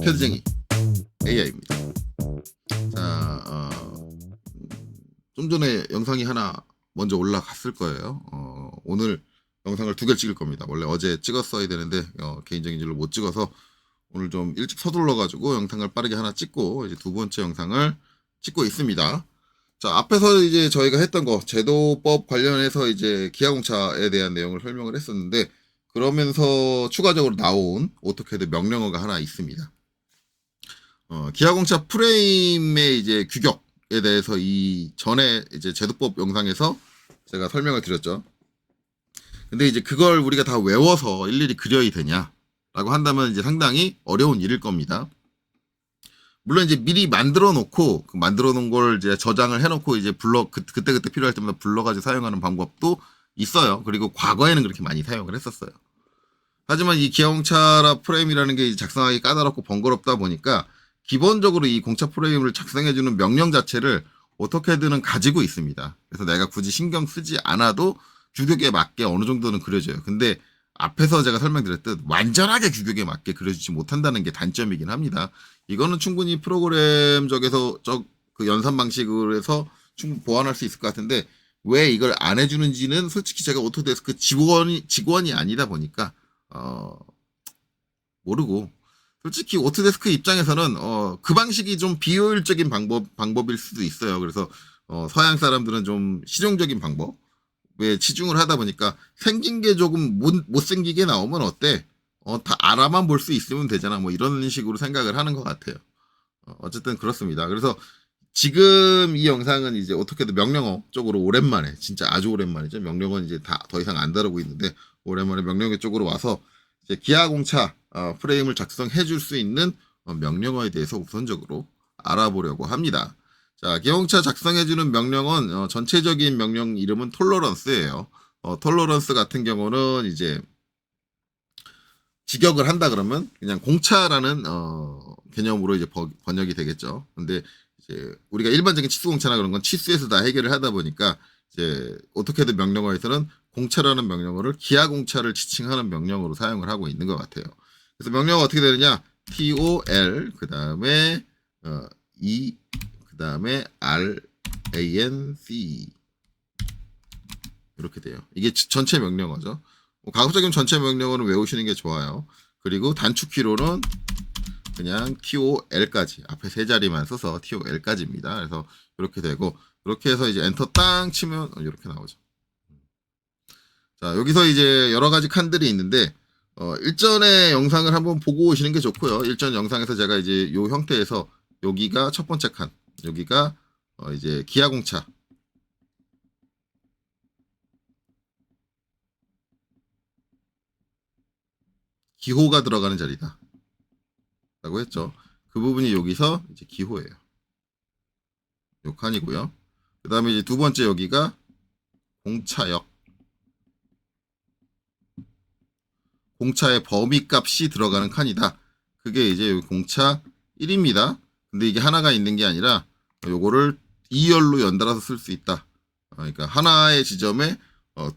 패드쟁이 AI입니다. 자, 좀 전에 영상이 하나 먼저 올라갔을 거예요. 오늘 영상을 2개를 찍을 겁니다. 원래 어제 찍었어야 되는데 개인적인 일로 못 찍어서 오늘 좀 일찍 서둘러 가지고 영상을 빠르게 하나 찍고 이제 2번째 영상을 찍고 있습니다. 자, 앞에서 이제 저희가 했던 거 제도법 관련해서 이제 기아공차에 대한 내용을 설명을 했었는데, 그러면서 추가적으로 나온 오토캐드 명령어가 하나 있습니다. 기아공차 프레임의 이제 규격에 대해서 이 전에 이제 제도법 영상에서 제가 설명을 드렸죠. 근데 이제 그걸 우리가 다 외워서 일일이 그려야 되냐라고 한다면 이제 상당히 어려운 일일 겁니다. 물론 이제 미리 만들어 놓고 그 만들어 놓은 걸 이제 저장을 해 놓고 이제 그때 필요할 때마다 불러가지고 사용하는 방법도 있어요. 그리고 과거에는 그렇게 많이 사용을 했었어요. 하지만 이 기아공차 프레임이라는 게 작성하기 까다롭고 번거롭다 보니까 기본적으로 이 공차 프레임을 작성해주는 명령 자체를 오토캐드는 가지고 있습니다. 그래서 내가 굳이 신경 쓰지 않아도 규격에 맞게 어느 정도는 그려져요. 근데 앞에서 제가 설명드렸듯 완전하게 규격에 맞게 그려주지 못한다는 게 단점이긴 합니다. 이거는 충분히 프로그램적에서 그 연산 방식으로 해서 충분히 보완할 수 있을 것 같은데, 왜 이걸 안 해주는지는 솔직히 제가 오토데스크 직원이 아니다 보니까 모르고, 솔직히 오토데스크 입장에서는 그 방식이 좀 비효율적인 방법일 수도 있어요. 그래서 서양 사람들은 좀 실용적인 방법에 치중을 하다 보니까 생긴 게 조금 못생기게 나오면 어때? 다 알아만 볼 수 있으면 되잖아. 뭐 이런 식으로 생각을 하는 것 같아요. 어쨌든 그렇습니다. 그래서 지금 이 영상은 이제 오토캐드 명령어 쪽으로 오랜만에, 진짜 아주 오랜만이죠. 명령어는 이제 다 더 이상 안 다루고 있는데, 오랜만에 명령어 쪽으로 와서 이제 기아공차 프레임을 작성해 줄 수 있는 명령어에 대해서 우선적으로 알아보려고 합니다. 자, 기아공차 작성해 주는 명령은 전체적인 명령 이름은 톨러런스예요. 톨러런스 같은 경우는 이제 직역을 한다 그러면 그냥 공차라는 개념으로 이제 번역이 되겠죠. 근데 이제 우리가 일반적인 치수공차나 그런 건 치수에서 다 해결을 하다 보니까 이제 오토캐드 명령어에서는 공차라는 명령어를 기아공차를 지칭하는 명령어로 사용을 하고 있는 것 같아요. 그래서 명령어가 어떻게 되느냐? TOL 그다음에 E 그다음에 RANC 이렇게 돼요. 이게 전체 명령어죠. 가급적이면 전체 명령어는 외우시는 게 좋아요. 그리고 단축키로는 그냥 TOL까지 앞에 세 자리만 써서 TOL까지입니다. 그래서 이렇게 되고, 이렇게 해서 이제 엔터 땅 치면 이렇게 나오죠. 자, 여기서 이제 여러 가지 칸들이 있는데 일전의 영상을 한번 보고 오시는 게 좋고요. 일전 영상에서 제가 이제 이 형태에서 여기가 첫 번째 칸, 여기가 이제 기아공차 기호가 들어가는 자리다 라고 했죠. 그 부분이 여기서 이제 기호예요. 요 칸이고요. 그 다음에 이제 두 번째 여기가 공차역, 공차의 범위 값이 들어가는 칸이다. 그게 이제 여기 공차 1입니다. 근데 이게 하나가 있는 게 아니라 요거를 2열로 연달아서 쓸 수 있다. 그러니까 하나의 지점에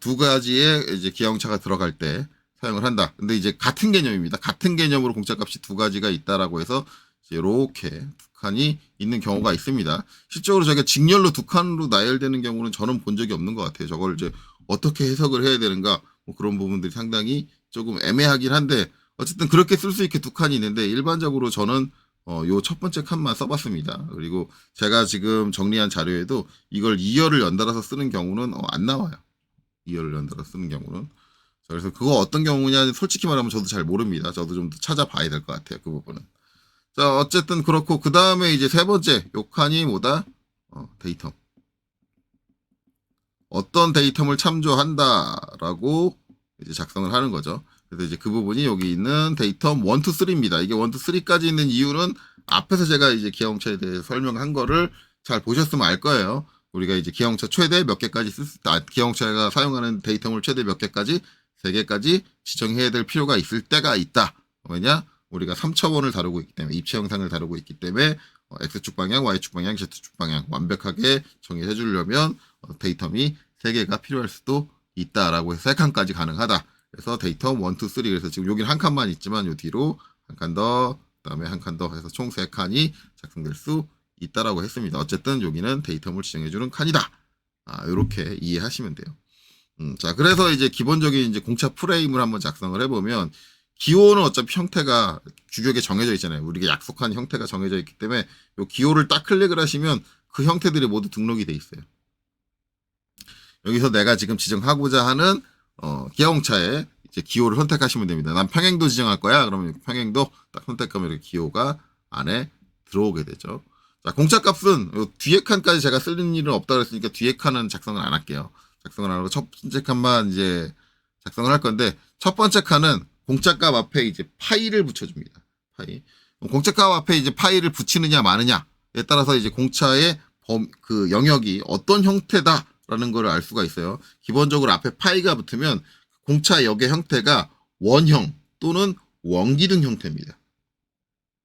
두 가지의 이제 기아공차가 들어갈 때 사용을 한다. 근데 이제 같은 개념입니다. 같은 개념으로 공차 값이 두 가지가 있다라고 해서 이렇게 두 칸이 있는 경우가 있습니다. 실적으로 저게 직렬로 두 칸으로 나열되는 경우는 저는 본 적이 없는 것 같아요. 저걸 이제 어떻게 해석을 해야 되는가, 뭐 그런 부분들이 상당히 조금 애매하긴 한데, 어쨌든 그렇게 쓸 수 있게 두 칸이 있는데, 일반적으로 저는 요 첫 번째 칸만 써봤습니다. 그리고 제가 지금 정리한 자료에도 이걸 2열을 연달아서 쓰는 경우는 안 나와요. 2열을 연달아서 쓰는 경우는. 그래서 그거 어떤 경우냐, 솔직히 말하면 저도 잘 모릅니다. 저도 좀 더 찾아봐야 될 것 같아요. 그 부분은. 자, 어쨌든 그렇고, 그 다음에 이제 세 번째, 요 칸이 뭐다? 데이터. 어떤 데이터를 참조한다라고 이제 작성을 하는 거죠. 그래서 이제 그 부분이 여기 있는 데이터 1, 2, 3입니다. 이게 1, 2, 3까지 있는 이유는 앞에서 제가 이제 기아공차에 대해 설명한 거를 잘 보셨으면 알 거예요. 우리가 이제 기아공차 최대 몇 개까지 기아공차가 사용하는 데이터물 최대 몇 개까지, 3개까지 지정해야 될 필요가 있을 때가 있다. 왜냐? 우리가 3차원을 다루고 있기 때문에, 입체 영상을 다루고 있기 때문에 X축 방향, Y축 방향, Z축 방향 완벽하게 정의해 주려면 데이터미 3개가 필요할 수도 있다라고 해서 3칸까지 가능하다. 그래서 데이터 1, 2, 3. 그래서 지금 여기는 한 칸만 있지만 요 뒤로 한 칸 더 그다음에 한 칸 더 해서 총 3칸이 작성될 수 있다라고 했습니다. 어쨌든 여기는 데이텀을 지정해주는 칸이다. 이렇게 이해하시면 돼요. 자, 그래서 이제 기본적인 이제 공차 프레임을 한번 작성을 해보면 기호는 어차피 형태가 규격에 정해져 있잖아요. 우리가 약속한 형태가 정해져 있기 때문에 요 기호를 딱 클릭을 하시면 그 형태들이 모두 등록이 돼 있어요. 여기서 내가 지금 지정하고자 하는 기하공차에 이제 기호를 선택하시면 됩니다. 난 평행도 지정할 거야. 그러면 평행도 딱 선택하면 이렇게 기호가 안에 들어오게 되죠. 자, 공차 값은 요 뒤에 칸까지 제가 쓰는 일은 없다고 했으니까 뒤에 칸은 작성을 안 할게요. 작성을 안 하고 첫 번째 칸만 이제 작성을 할 건데 첫 번째 칸은 공차 값 앞에 이제 파이를 붙여줍니다. 파이. 공차 값 앞에 이제 파이를 붙이느냐 마느냐에 따라서 이제 공차의 그 영역이 어떤 형태다라는 걸 알 수가 있어요. 기본적으로 앞에 파이가 붙으면 공차 역의 형태가 원형 또는 원기둥 형태입니다.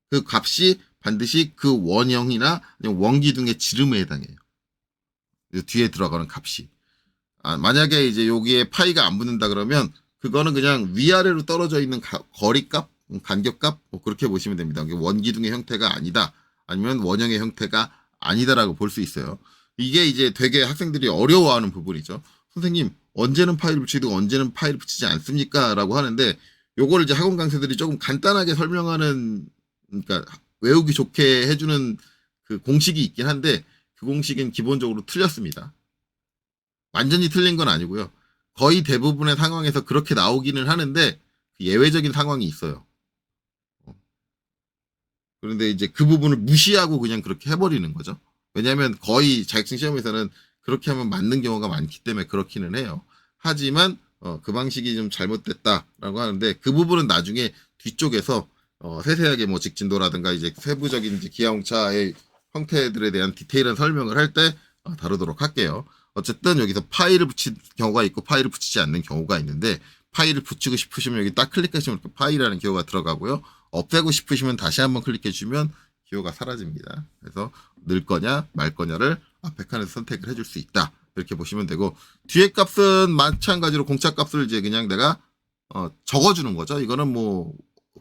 그 값이 반드시 그 원형이나 원기둥의 지름에 해당해요. 뒤에 들어가는 값이. 만약에 이제 여기에 파이가 안 붙는다 그러면 그거는 그냥 위아래로 떨어져 있는 거리값, 간격값 뭐 그렇게 보시면 됩니다. 원기둥의 형태가 아니다. 아니면 원형의 형태가 아니다라고 볼 수 있어요. 이게 이제 되게 학생들이 어려워하는 부분이죠. 선생님 언제는 파이를 붙이고 언제는 파이를 붙이지 않습니까? 라고 하는데 요거를 이제 학원 강사들이 조금 간단하게 설명하는 그러니까 외우기 좋게 해주는 그 공식이 있긴 한데 그 공식은 기본적으로 틀렸습니다. 완전히 틀린 건 아니고요. 거의 대부분의 상황에서 그렇게 나오기는 하는데 예외적인 상황이 있어요. 그런데 이제 그 부분을 무시하고 그냥 그렇게 해버리는 거죠. 왜냐하면 거의 자격증 시험에서는 그렇게 하면 맞는 경우가 많기 때문에 그렇기는 해요. 하지만 그 방식이 좀 잘못됐다라고 하는데 그 부분은 나중에 뒤쪽에서 세세하게 뭐 직진도라든가 이제 세부적인 이제 기하공차의 형태들에 대한 디테일한 설명을 할 때 다루도록 할게요. 어쨌든 여기서 파이를 붙인 경우가 있고 파이를 붙이지 않는 경우가 있는데 파이를 붙이고 싶으시면 여기 딱 클릭하시면 파이라는 기호가 들어가고요. 없애고 싶으시면 다시 한번 클릭해 주면 기호가 사라집니다. 그래서 넣을 거냐 말 거냐를 앞에 칸에서 선택을 해줄 수 있다. 이렇게 보시면 되고 뒤에 값은 마찬가지로 공차 값을 이제 그냥 내가 적어주는 거죠. 이거는 뭐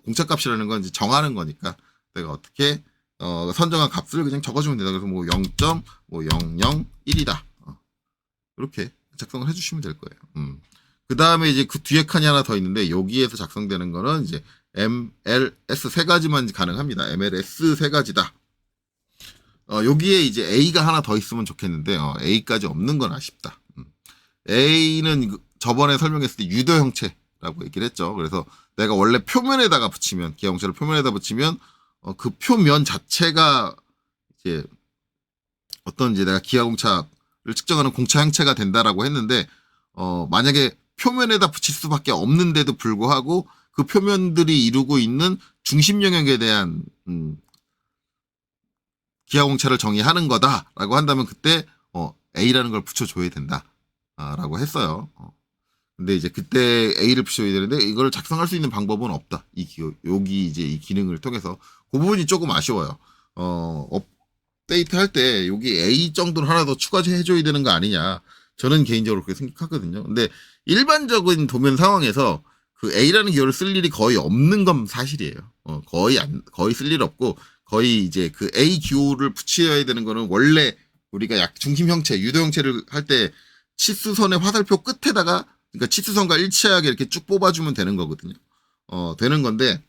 공차 값이라는 건 이제 정하는 거니까 내가 어떻게 선정한 값을 그냥 적어주면 된다. 그래서 뭐 0.001이다. 이렇게 작성을 해주시면 될 거예요. 그 다음에 이제 그 뒤에 칸이 하나 더 있는데 여기에서 작성되는 거는 이제 MLS 세 가지만 가능합니다. MLS 세 가지다. 여기에 이제 A가 하나 더 있으면 좋겠는데 A까지 없는 건 아쉽다. A는 저번에 설명했을 때 유도 형체라고 얘기를 했죠. 그래서 내가 원래 표면에다가 붙이면 기하공차를 표면에다 붙이면 그 표면 자체가 이제 어떤 이제 내가 기하공차를 측정하는 공차 형체가 된다라고 했는데 만약에 표면에다 붙일 수밖에 없는데도 불구하고 그 표면들이 이루고 있는 중심 영역에 대한 기하공차를 정의하는 거다라고 한다면 그때 A라는 걸 붙여줘야 된다라고 했어요. 근데 이제 그때 A를 붙여야 되는데 이걸 작성할 수 있는 방법은 없다. 여기 이제 이 기능을 통해서 그 부분이 조금 아쉬워요. 업데이트 할 때 여기 A 정도는 하나 더 추가해줘야 되는 거 아니냐. 저는 개인적으로 그렇게 생각하거든요. 근데 일반적인 도면 상황에서 그 A라는 기호를 쓸 일이 거의 없는 건 사실이에요. 거의 쓸 일 없고 거의 이제 그 A 기호를 붙여야 되는 거는 원래 우리가 중심 형체, 유도 형체를 할 때 치수선의 화살표 끝에다가 그러니까 치수선과 일치하게 이렇게 쭉 뽑아주면 되는 거거든요. 되는 건데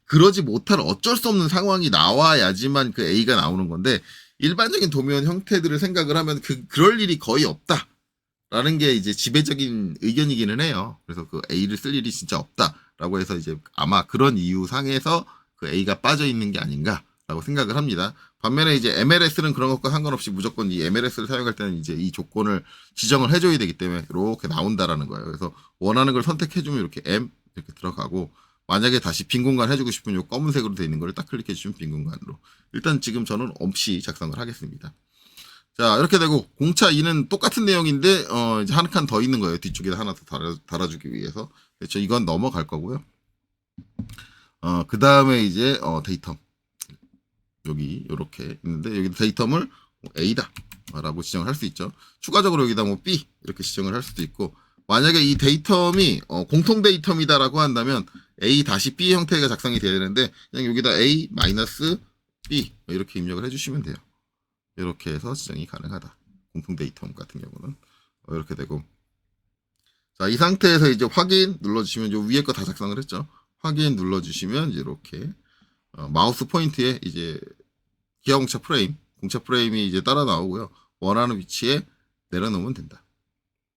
그러지 못한 어쩔 수 없는 상황이 나와야지만 그 A가 나오는 건데 일반적인 도면 형태들을 생각을 하면 그럴 일이 거의 없다라는 게 이제 지배적인 의견이기는 해요. 그래서 그 A를 쓸 일이 진짜 없다라고 해서 이제 아마 그런 이유 상에서 그 A가 빠져 있는 게 아닌가라고 생각을 합니다. 반면에 이제 MLS는 그런 것과 상관없이 무조건 이 MLS를 사용할 때는 이제 이 조건을 지정을 해줘야 되기 때문에 이렇게 나온다라는 거예요. 그래서 원하는 걸 선택해주면 이렇게 M 이렇게 들어가고 만약에 다시 빈 공간 해주고 싶으면 요 검은색으로 되어 있는 걸 딱 클릭해주시면 빈 공간으로. 일단 지금 저는 없이 작성을 하겠습니다. 자, 이렇게 되고 공차 2는 똑같은 내용인데 이제 한 칸 더 있는 거예요. 뒤쪽에 하나 더 달아주기 위해서. 그렇죠. 이건 넘어갈 거고요. 그 다음에 이제 데이텀 여기 이렇게 있는데 여기 데이텀을 A다 라고 지정을 할 수 있죠. 추가적으로 여기다 뭐 B 이렇게 지정을 할 수도 있고 만약에 이 데이텀이 공통 데이텀이다라고 한다면 A 다시 B 형태가 작성이 돼야 되는데 그냥 여기다 A 마이너스 B 이렇게 입력을 해주시면 돼요. 이렇게 해서 지정이 가능하다. 공통 데이터 같은 경우는 이렇게 되고, 자, 이 상태에서 이제 확인 눌러주시면 요 위에 거 다 작성을 했죠. 확인 눌러주시면 이렇게 마우스 포인트에 이제 기아 공차 프레임이 이제 따라 나오고요. 원하는 위치에 내려놓으면 된다.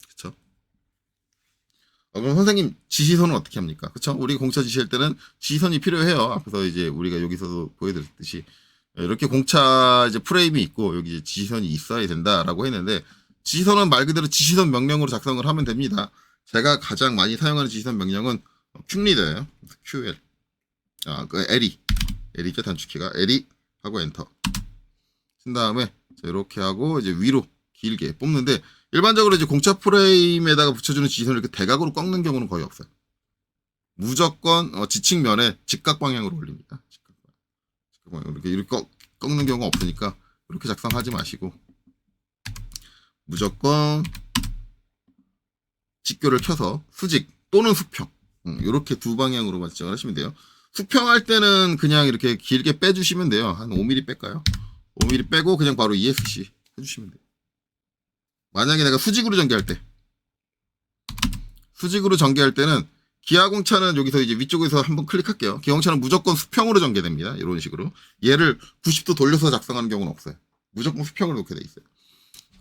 그쵸? 그럼 선생님 지시선은 어떻게 합니까? 그쵸? 우리 공차 지시할 때는 지시선이 필요해요. 앞에서 이제 우리가 여기서도 보여드렸듯이 이렇게 공차 이제 프레임이 있고 여기 이제 지시선이 있어야 된다라고 했는데, 지시선은 말 그대로 지시선 명령으로 작성을 하면 됩니다. 제가 가장 많이 사용하는 지시선 명령은 퀵리더예요. QL. 그 L이죠, 단축키가. L이 하고 엔터. 친 다음에 이렇게 하고 이제 위로 길게 뽑는데, 일반적으로 이제 공차 프레임에다가 붙여주는 지시선을 이렇게 대각으로 꺾는 경우는 거의 없어요. 무조건 지측면에 직각 방향으로 올립니다. 직각 방향으로 이렇게 꺾는 경우가 없으니까 이렇게 작성하지 마시고 무조건 직교를 켜서 수직 또는 수평 이렇게 두 방향으로만 지정을 하시면 돼요. 수평할 때는 그냥 이렇게 길게 빼주시면 돼요. 한 5mm 뺄까요? 5mm 빼고 그냥 바로 ESC 해주시면 돼요. 만약에 내가 수직으로 전개할 때는 기아공차는 여기서 이제 위쪽에서 한번 클릭할게요. 기아공차는 무조건 수평으로 전개됩니다. 이런 식으로. 얘를 90도 돌려서 작성하는 경우는 없어요. 무조건 수평으로 놓게 돼 있어요.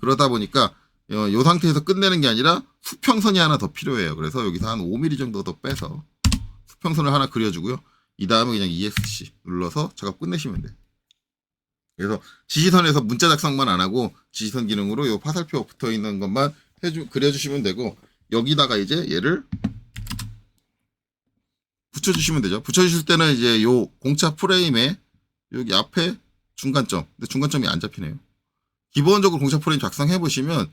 그러다 보니까 이 상태에서 끝내는 게 아니라 수평선이 하나 더 필요해요. 그래서 여기서 한 5mm 정도 더 빼서 수평선을 하나 그려주고요. 이 다음에 그냥 ESC 눌러서 작업 끝내시면 돼요. 그래서 지시선에서 문자 작성만 안 하고 지시선 기능으로 요 화살표 붙어 있는 것만 그려주시면 되고, 여기다가 이제 얘를 붙여주시면 되죠. 붙여주실 때는 이제 요 공차 프레임에 여기 앞에 중간점, 근데 중간점이 안 잡히네요. 기본적으로 공차 프레임 작성해 보시면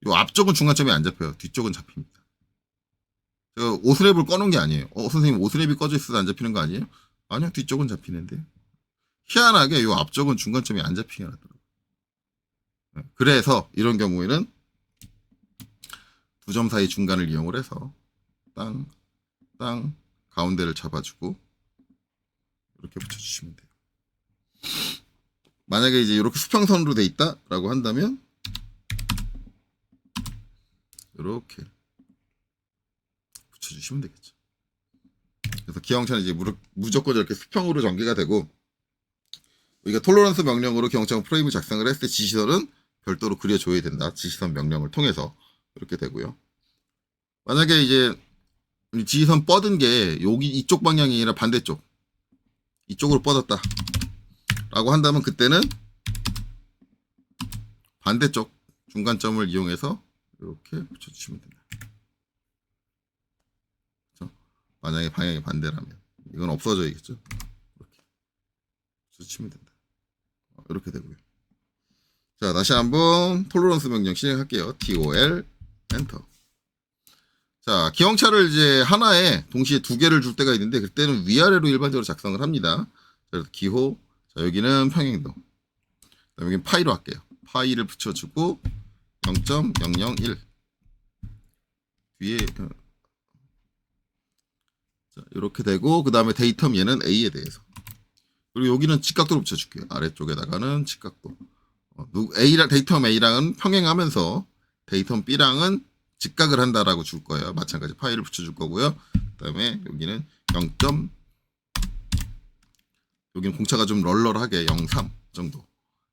요 앞쪽은 중간점이 안 잡혀요. 뒤쪽은 잡힙니다. 제가 오스랩을 꺼놓은 게 아니에요. 선생님 오스랩이 꺼져 있어서 안 잡히는 거 아니에요? 아니요, 뒤쪽은 잡히는데. 희한하게 요 앞쪽은 중간점이 안 잡히게 하더라고요. 그래서 이런 경우에는 두 점 사이 중간을 이용을 해서 땅 가운데를 잡아주고 이렇게 붙여주시면 돼요. 만약에 이제 이렇게 수평선으로 돼 있다라고 한다면 이렇게 붙여주시면 되겠죠. 그래서 기아공차는 이제 무조건 이렇게 수평으로 전개가 되고, 우리가 톨러런스 명령으로 기아공차 프레임을 작성을 했을 때 지시선은 별도로 그려줘야 된다. 지시선 명령을 통해서 이렇게 되고요. 만약에 이제 지시선 뻗은 게 여기 이쪽 방향이 아니라 반대쪽 이쪽으로 뻗었다 라고 한다면 그때는 반대쪽 중간점을 이용해서 이렇게 붙여주시면 됩니다. 그렇죠? 만약에 방향이 반대라면 이건 없어져야겠죠. 이렇게 붙여주시면 된다. 이렇게 되고요. 자, 다시 한번 톨러런스 명령 실행할게요. TOL 엔터. 자, 기형차를 이제 하나에 동시에 두 개를 줄 때가 있는데 그때는 위아래로 일반적으로 작성을 합니다. 그래서 기호, 자, 여기는 평행도. 그다음에 여기는 파이로 할게요. 파이를 붙여주고 0.001 뒤에 자, 이렇게 되고, 그 다음에 데이텀 얘는 A에 대해서. 그리고 여기는 직각도로 붙여줄게요. 아래쪽에다가는 직각도. A랑 데이텀 A랑은 평행하면서 데이텀 B랑은 직각을 한다라고 줄 거예요. 마찬가지 파일을 붙여줄 거고요. 그다음에 여기는 0. 여기는 공차가 좀 널널하게 0.3 정도,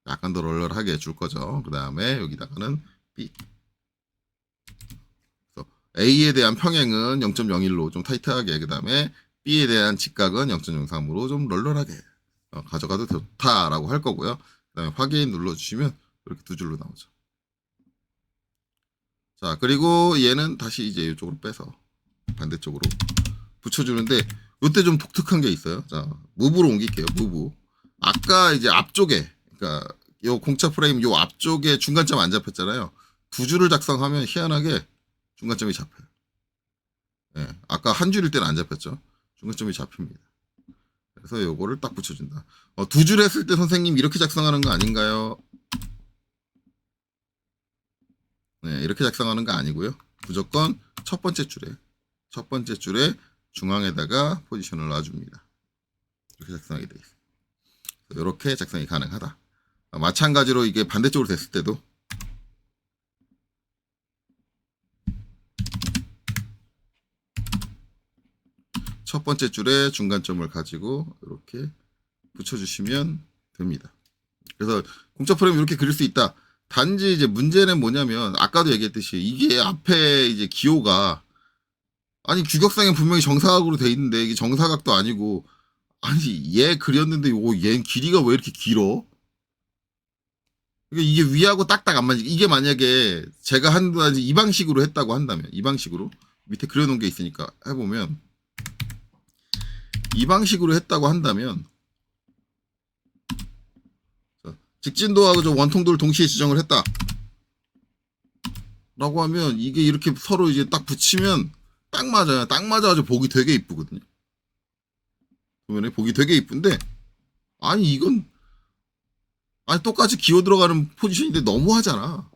약간 더 널널하게 줄 거죠. 그다음에 여기다가는 B. 그래서 A에 대한 평행은 0.01로 좀 타이트하게, 그다음에 B에 대한 직각은 0.03으로 좀 널널하게 가져가도 좋다라고 할 거고요. 그다음에 확인 눌러주시면 이렇게 두 줄로 나오죠. 자, 그리고 얘는 다시 이제 이쪽으로 빼서 반대쪽으로 붙여주는데, 이때 좀 독특한 게 있어요. 자, 무브로 옮길게요. 무브. 아까 이제 앞쪽에, 그러니까 요 공차 프레임 요 앞쪽에 중간점 안 잡혔잖아요. 두 줄을 작성하면 희한하게 중간점이 잡혀요. 네, 아까 한 줄일 때는 안 잡혔죠. 중간점이 잡힙니다. 그래서 요거를 딱 붙여준다. 두 줄 했을 때 선생님 이렇게 작성하는 거 아닌가요? 네, 이렇게 작성하는 거 아니고요. 무조건 첫 번째 줄에 중앙에다가 포지션을 놔줍니다. 이렇게 작성하게 되어 있어요. 이렇게 작성이 가능하다. 마찬가지로 이게 반대쪽으로 됐을 때도 첫 번째 줄에 중간점을 가지고 이렇게 붙여주시면 됩니다. 그래서 공차 프레임 이렇게 그릴 수 있다. 단지 이제 문제는 뭐냐면 아까도 얘기했듯이 이게 앞에 이제 기호가 아니 규격상에 분명히 정사각으로 돼 있는데 이게 정사각도 아니고 아니 얘 그렸는데 얘 길이가 왜 이렇게 길어? 이게 위하고 딱딱 안 맞지. 이게 만약에 제가 한다든지 이 방식으로 했다고 한다면 이 방식으로 밑에 그려놓은 게 있으니까 해보면 이 방식으로 했다고 한다면 직진도하고 저 원통도를 동시에 지정을 했다 라고 하면 이게 이렇게 서로 이제 딱 붙이면 딱 맞아요. 딱 맞아가지고 보기 되게 이쁘거든요. 보면 보기 되게 이쁜데 아니 이건 아니 똑같이 기어 들어가는 포지션인데 너무하잖아.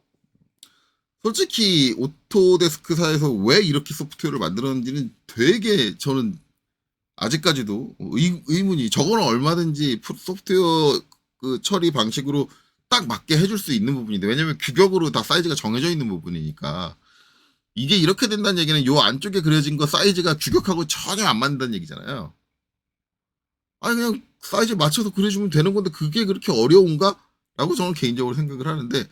솔직히 오토데스크사에서 왜 이렇게 소프트웨어를 만들었는지는 되게 저는 아직까지도 의문이. 저거는 얼마든지 소프트웨어 그 처리 방식으로 딱 맞게 해줄 수 있는 부분인데 왜냐면 규격으로 다 사이즈가 정해져 있는 부분이니까 이게 이렇게 된다는 얘기는 요 안쪽에 그려진 거 사이즈가 규격하고 전혀 안 맞는다는 얘기잖아요. 아니 그냥 사이즈 맞춰서 그려주면 되는 건데 그게 그렇게 어려운가? 라고 저는 개인적으로 생각을 하는데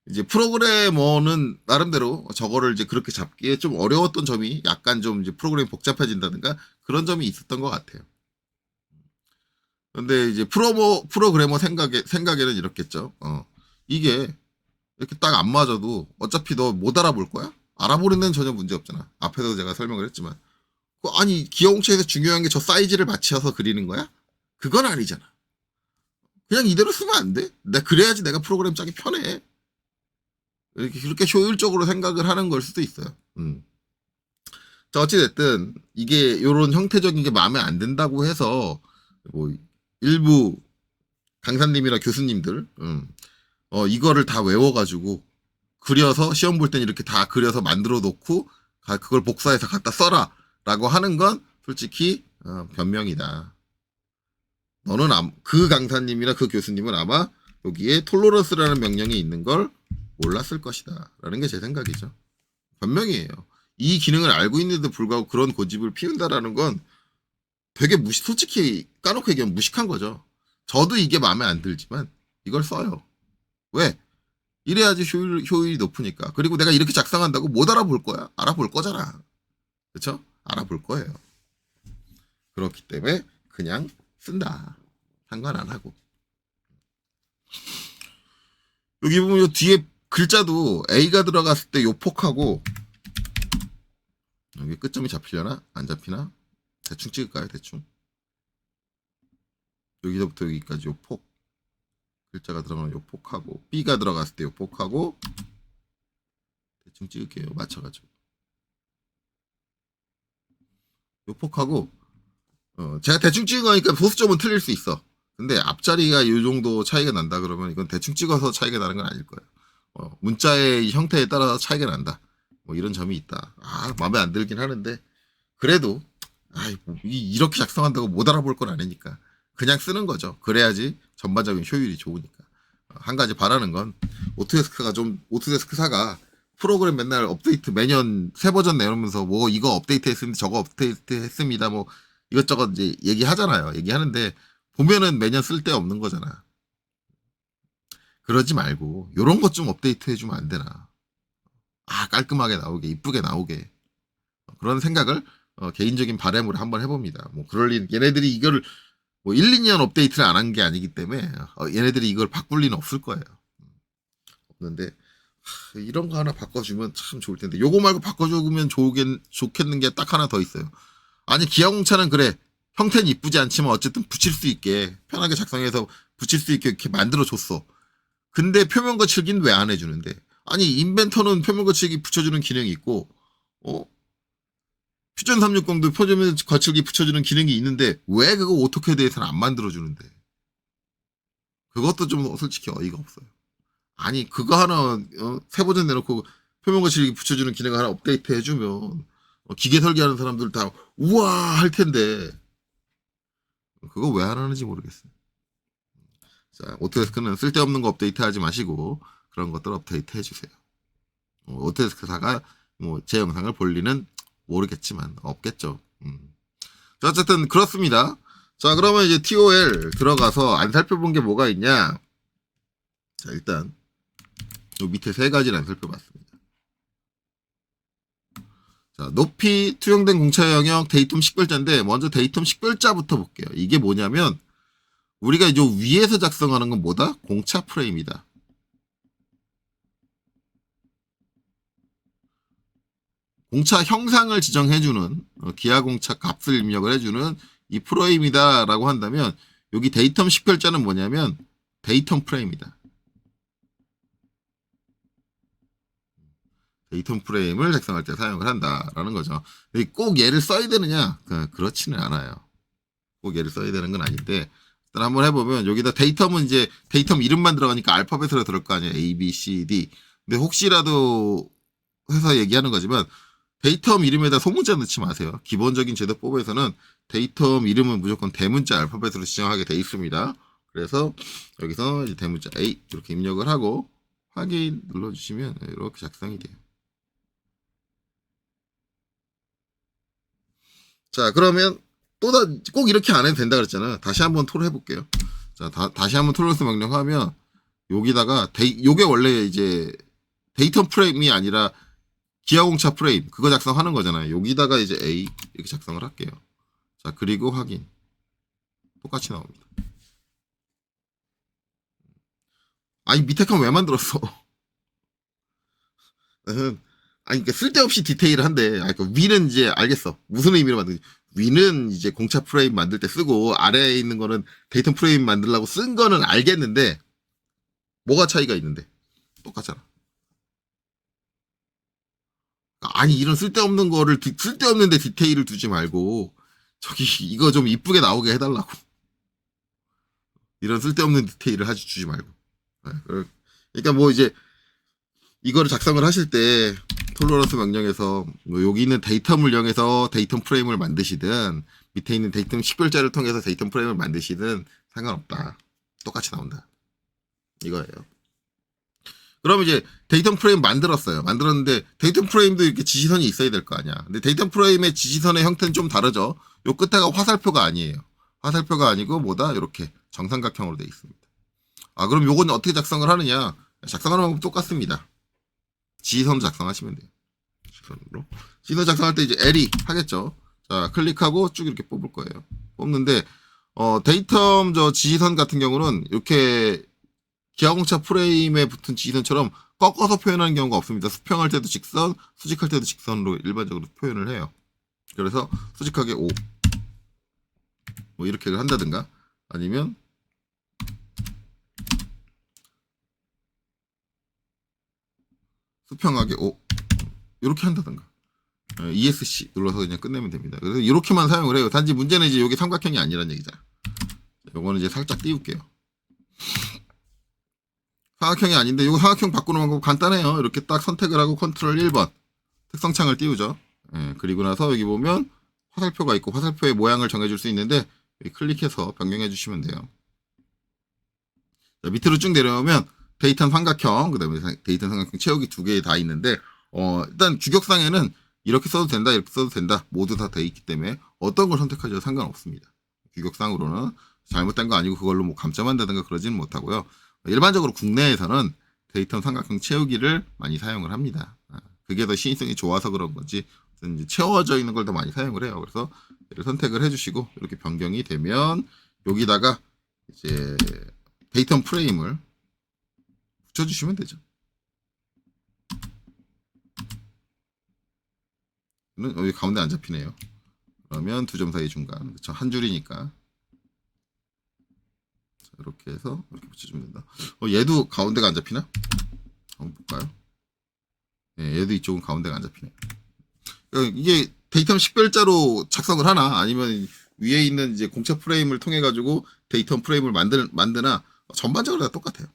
이제 프로그래머는 나름대로 저거를 이제 그렇게 잡기에 좀 어려웠던 점이 약간 좀 이제 프로그램이 복잡해진다든가 그런 점이 있었던 것 같아요. 근데 이제 프로그래머 생각에는 이렇겠죠. 이게 이렇게 딱 안 맞아도 어차피 너 못 알아볼 거야? 알아보는 데는 전혀 문제 없잖아. 앞에서 제가 설명을 했지만. 아니, 기어공차에서 중요한 게 저 사이즈를 맞춰서 그리는 거야? 그건 아니잖아. 그냥 이대로 쓰면 안 돼? 그래야지 내가 프로그램 짜기 편해. 그렇게 효율적으로 생각을 하는 걸 수도 있어요. 자, 어찌됐든, 이게, 요런 형태적인 게 마음에 안 든다고 해서, 뭐, 일부 강사님이나 교수님들, 이거를 다 외워가지고, 그려서, 시험 볼 땐 이렇게 다 그려서 만들어 놓고, 그걸 복사해서 갖다 써라. 라고 하는 건, 솔직히, 변명이다. 너는 그 강사님이나 그 교수님은 아마 여기에 톨러런스라는 명령이 있는 걸 몰랐을 것이다. 라는 게 제 생각이죠. 변명이에요. 이 기능을 알고 있는데도 불구하고 그런 고집을 피운다라는 건 되게 솔직히 까놓고 얘기하면 무식한 거죠. 저도 이게 마음에 안 들지만 이걸 써요. 왜? 이래야지 효율이 높으니까. 그리고 내가 이렇게 작성한다고 못 알아볼 거야? 알아볼 거잖아. 그쵸? 알아볼 거예요. 그렇기 때문에 그냥 쓴다. 상관 안 하고. 여기 보면 요 뒤에 글자도 A가 들어갔을 때 요 폭하고 여기 끝점이 잡히려나? 안 잡히나? 대충 찍을까요? 대충. 여기서부터 여기까지 요 폭. 글자가 들어가면 요 폭하고 B가 들어갔을 때 요 폭하고 대충 찍을게요. 맞춰가지고. 요 폭하고 제가 대충 찍은 거니까 보수점은 틀릴 수 있어. 근데 앞자리가 이 정도 차이가 난다 그러면 이건 대충 찍어서 차이가 나는 건 아닐 거예요. 문자의 형태에 따라서 차이가 난다. 뭐 이런 점이 있다. 마음에 안 들긴 하는데 그래도 이렇게 작성한다고 못 알아볼 건 아니니까 그냥 쓰는 거죠. 그래야지 전반적인 효율이 좋으니까. 한 가지 바라는 건 오토데스크사가 프로그램 맨날 업데이트 매년 새 버전 내놓으면서 뭐 이거 업데이트 했습니다. 저거 업데이트 했습니다. 뭐 이것저것 이제 얘기하잖아요. 얘기하는데 보면은 매년 쓸데없는 거잖아. 그러지 말고 요런 것 좀 업데이트 해주면 안 되나. 깔끔하게 나오게 이쁘게 나오게 그런 생각을 개인적인 바람으로 한번 해봅니다. 뭐 그럴 일 얘네들이 이거를 뭐 1, 2년 업데이트를 안 한 게 아니기 때문에 얘네들이 이걸 바꿀 리는 없을 거예요. 없는데 이런 거 하나 바꿔주면 참 좋을 텐데 요거 말고 바꿔주면 좋겠는 게 딱 하나 더 있어요. 아니 기아공차는 그래 형태는 이쁘지 않지만 어쨌든 붙일 수 있게 편하게 작성해서 붙일 수 있게 이렇게 만들어줬어. 근데 표면 거칠기는 왜 안 해주는데? 아니 인벤터는 표면 거칠기 붙여주는 기능이 있고 퓨전 360도 표면 거칠기 붙여주는 기능이 있는데 왜 그거 오토캐드에서는 안 만들어주는데? 그것도 좀 솔직히 어이가 없어요. 아니 그거 하나 새 버전 내놓고 표면 거칠기 붙여주는 기능 하나 업데이트 해주면 기계 설계하는 사람들 다 우와 할 텐데 그거 왜 안 하는지 모르겠어요. 자, 오토데스크는 쓸데없는 거 업데이트하지 마시고 그런 것들 업데이트 해주세요. 오토데스크사가 뭐 제 영상을 볼 리는 모르겠지만 없겠죠. 자, 어쨌든 그렇습니다. 자, 그러면 이제 TOL 들어가서 안 살펴본 게 뭐가 있냐? 자, 일단 요 밑에 세 가지를 안 살펴봤습니다. 자, 높이 투영된 공차 영역 데이텀 식별자인데 먼저 데이텀 식별자부터 볼게요. 이게 뭐냐면 우리가 이제 위에서 작성하는 건 뭐다? 공차 프레임이다. 공차 형상을 지정해주는 기하 공차 값을 입력을 해주는 이 프레임이다 라고 한다면 여기 데이텀 식별자는 뭐냐면 데이텀 프레임이다. 데이텀 프레임을 작성할 때 사용을 한다라는 거죠. 꼭 얘를 써야 되느냐? 그렇지는 않아요. 꼭 얘를 써야 되는 건 아닌데 일단 한번 해보면 여기다 데이텀은 이제 데이텀 이름만 들어가니까 알파벳으로 들어갈 거 아니에요. A, B, C, D. 근데 혹시라도 해서 얘기하는 거지만 데이텀 이름에다 소문자 넣지 마세요. 기본적인 제도법에서는 데이텀 이름은 무조건 대문자 알파벳으로 지정하게 돼 있습니다. 그래서 여기서 이제 대문자 A 이렇게 입력을 하고 확인 눌러주시면 이렇게 작성이 돼요. 자, 그러면 꼭 이렇게 안 해도 된다 그랬잖아. 다시 한번 툴을 해볼게요. 자, 다시 한번 툴러스 명령하면 여기다가 요게 원래 이제 데이텀 프레임이 아니라 기하공차 프레임 그거 작성하는 거잖아요. 여기다가 이제 A 이렇게 작성을 할게요. 자, 그리고 확인. 똑같이 나옵니다. 아니 밑에 칸 왜 만들었어? 아니 그러니까 쓸데없이 디테일한데 그 위는 이제 알겠어. 무슨 의미로 만드는지. 위는 이제 공차 프레임 만들 때 쓰고 아래에 있는 거는 데이텀 프레임 만들려고 쓴 거는 알겠는데 뭐가 차이가 있는데 똑같잖아. 아니 이런 쓸데없는 거를 쓸데없는데 디테일을 두지 말고 저기 이거 좀 이쁘게 나오게 해달라고. 이런 쓸데없는 디테일을 주지 말고. 그러니까 뭐 이제 이거를 작성을 하실 때 톨러런스 명령에서 뭐 여기 있는 데이텀을 이용해서 데이텀 프레임을 만드시든 밑에 있는 데이텀 식별자를 통해서 데이텀 프레임을 만드시든 상관없다. 똑같이 나온다. 이거예요. 그럼 이제 데이텀 프레임 만들었어요. 만들었는데 데이텀 프레임도 이렇게 지시선이 있어야 될 거 아니야. 근데 데이텀 프레임의 지시선의 형태는 좀 다르죠. 요 끝에가 화살표가 아니에요. 화살표가 아니고 뭐다? 이렇게 정삼각형으로 되어 있습니다. 아, 그럼 요건 어떻게 작성을 하느냐? 작성하는 방법 똑같습니다. 지시선 작성하시면 돼요. 지시선으로. 지시선 작성할 때 이제 L이 하겠죠. 자, 클릭하고 쭉 이렇게 뽑을 거예요. 뽑는데 데이텀 저 지시선 같은 경우는 이렇게 기하공차 프레임에 붙은 지시선처럼 꺾어서 표현하는 경우가 없습니다. 수평할 때도 직선, 수직할 때도 직선으로 일반적으로 표현을 해요. 그래서 수직하게 5 뭐 이렇게 한다든가 아니면 수평하게 5 이렇게 한다든가 ESC 눌러서 그냥 끝내면 됩니다. 그래서 이렇게만 사용을 해요. 단지 문제는 이제 이게 삼각형이 아니라는 얘기잖아. 요거는 이제 살짝 띄울게요. 삼각형이 아닌데 이거 삼각형 바꾸는 방법 간단해요. 이렇게 딱 선택을 하고 컨트롤 1번 특성창을 띄우죠. 그리고 나서 여기 보면 화살표가 있고 화살표의 모양을 정해줄 수 있는데 여기 클릭해서 변경해 주시면 돼요. 자, 밑으로 쭉 내려오면 데이터 삼각형, 그 다음에 데이터 삼각형 채우기 두 개 다 있는데 일단 규격상에는 이렇게 써도 된다, 이렇게 써도 된다 모두 다 돼 있기 때문에 어떤 걸 선택하셔도 상관없습니다. 규격상으로는 잘못된 거 아니고 그걸로 뭐 감점한다든가 그러지는 못하고요. 일반적으로 국내에서는 데이터 삼각형 채우기를 많이 사용을 합니다. 그게 더 시인성이 좋아서 그런 건지 이제 채워져 있는 걸 더 많이 사용을 해요. 그래서 얘를 선택을 해주시고 이렇게 변경이 되면 여기다가 이제 데이터 프레임을 붙여주시면 되죠. 여기 가운데 안 잡히네요. 그러면 두 점 사이 중간, 그렇죠? 한 줄이니까. 이렇게 해서 이렇게 붙여주면 된다. 얘도 가운데가 안 잡히나? 한번 볼까요? 네, 얘도 이쪽은 가운데가 안 잡히네. 이게 데이터 식별자로 작성을 하나 아니면 위에 있는 이제 공차 프레임을 통해 가지고 데이터 프레임을 만드나 전반적으로 다 똑같아요.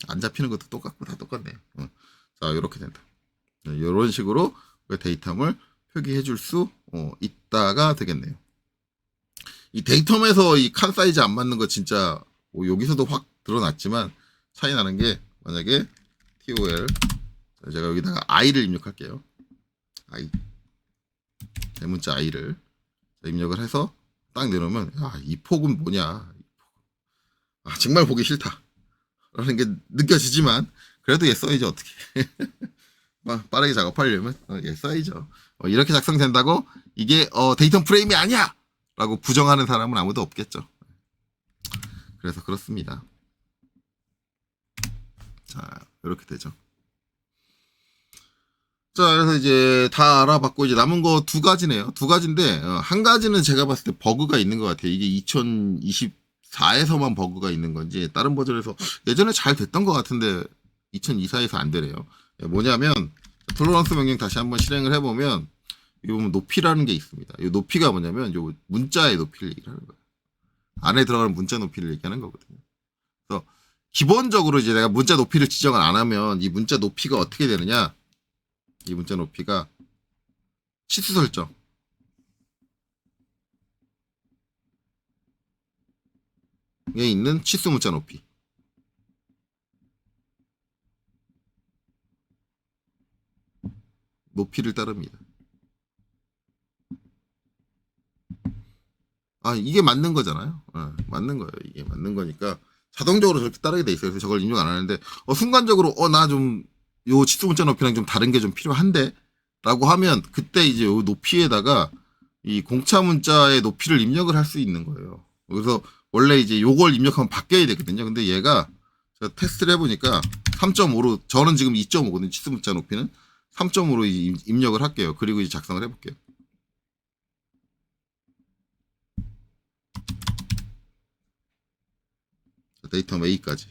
안 잡히는 것도 똑같고 다 똑같네요. 자, 이렇게 된다. 이런 식으로 데이터를 표기해 줄 수 있다가 되겠네요. 이 데이텀에서 이 칸 사이즈 안 맞는 거 진짜 여기서도 확 드러났지만 차이 나는 게 만약에 TOL 제가 여기다가 i를 입력할게요. i 대문자 i를 입력을 해서 딱 내놓으면 이 폭은 뭐냐 정말 보기 싫다 라는 게 느껴지지만 그래도 얘 써야지 어떻게 빠르게 작업하려면 얘 써야죠. 이렇게 작성된다고 이게 데이텀 프레임이 아니야 라고 부정하는 사람은 아무도 없겠죠. 그래서 그렇습니다. 자, 이렇게 되죠. 자, 그래서 이제 다 알아봤고, 이제 남은 거 두 가지네요. 두 가지인데, 한 가지는 제가 봤을 때 버그가 있는 것 같아요. 이게 2024에서만 버그가 있는 건지, 다른 버전에서 예전에 잘 됐던 것 같은데, 2024에서 안 되네요. 뭐냐면, 톨러런스 명령 다시 한번 실행을 해보면, 이 보면 높이라는 게 있습니다. 이 높이가 뭐냐면 요 문자의 높이를 얘기하는 거예요. 안에 들어가는 문자 높이를 얘기하는 거거든요. 그래서 기본적으로 이제 내가 문자 높이를 지정을 안 하면 이 문자 높이가 어떻게 되느냐? 이 문자 높이가 치수 설정. 에 있는 치수 문자 높이. 높이를 따릅니다. 이게 맞는 거잖아요. 맞는 거예요. 이게 맞는 거니까 자동적으로 저렇게 따르게 돼 있어요. 그래서 저걸 입력 안 하는데 순간적으로 나 좀 요 치수 문자 높이랑 좀 다른 게 좀 필요한데 라고 하면 그때 이제 요 높이에다가 이 공차 문자의 높이를 입력을 할 수 있는 거예요. 그래서 원래 이제 요걸 입력하면 바뀌어야 되거든요. 근데 얘가 제가 테스트를 해보니까 3.5로 저는 지금 2.5거든요. 치수 문자 높이는 3.5로 입력을 할게요. 그리고 이제 작성을 해볼게요. 데이터 A까지.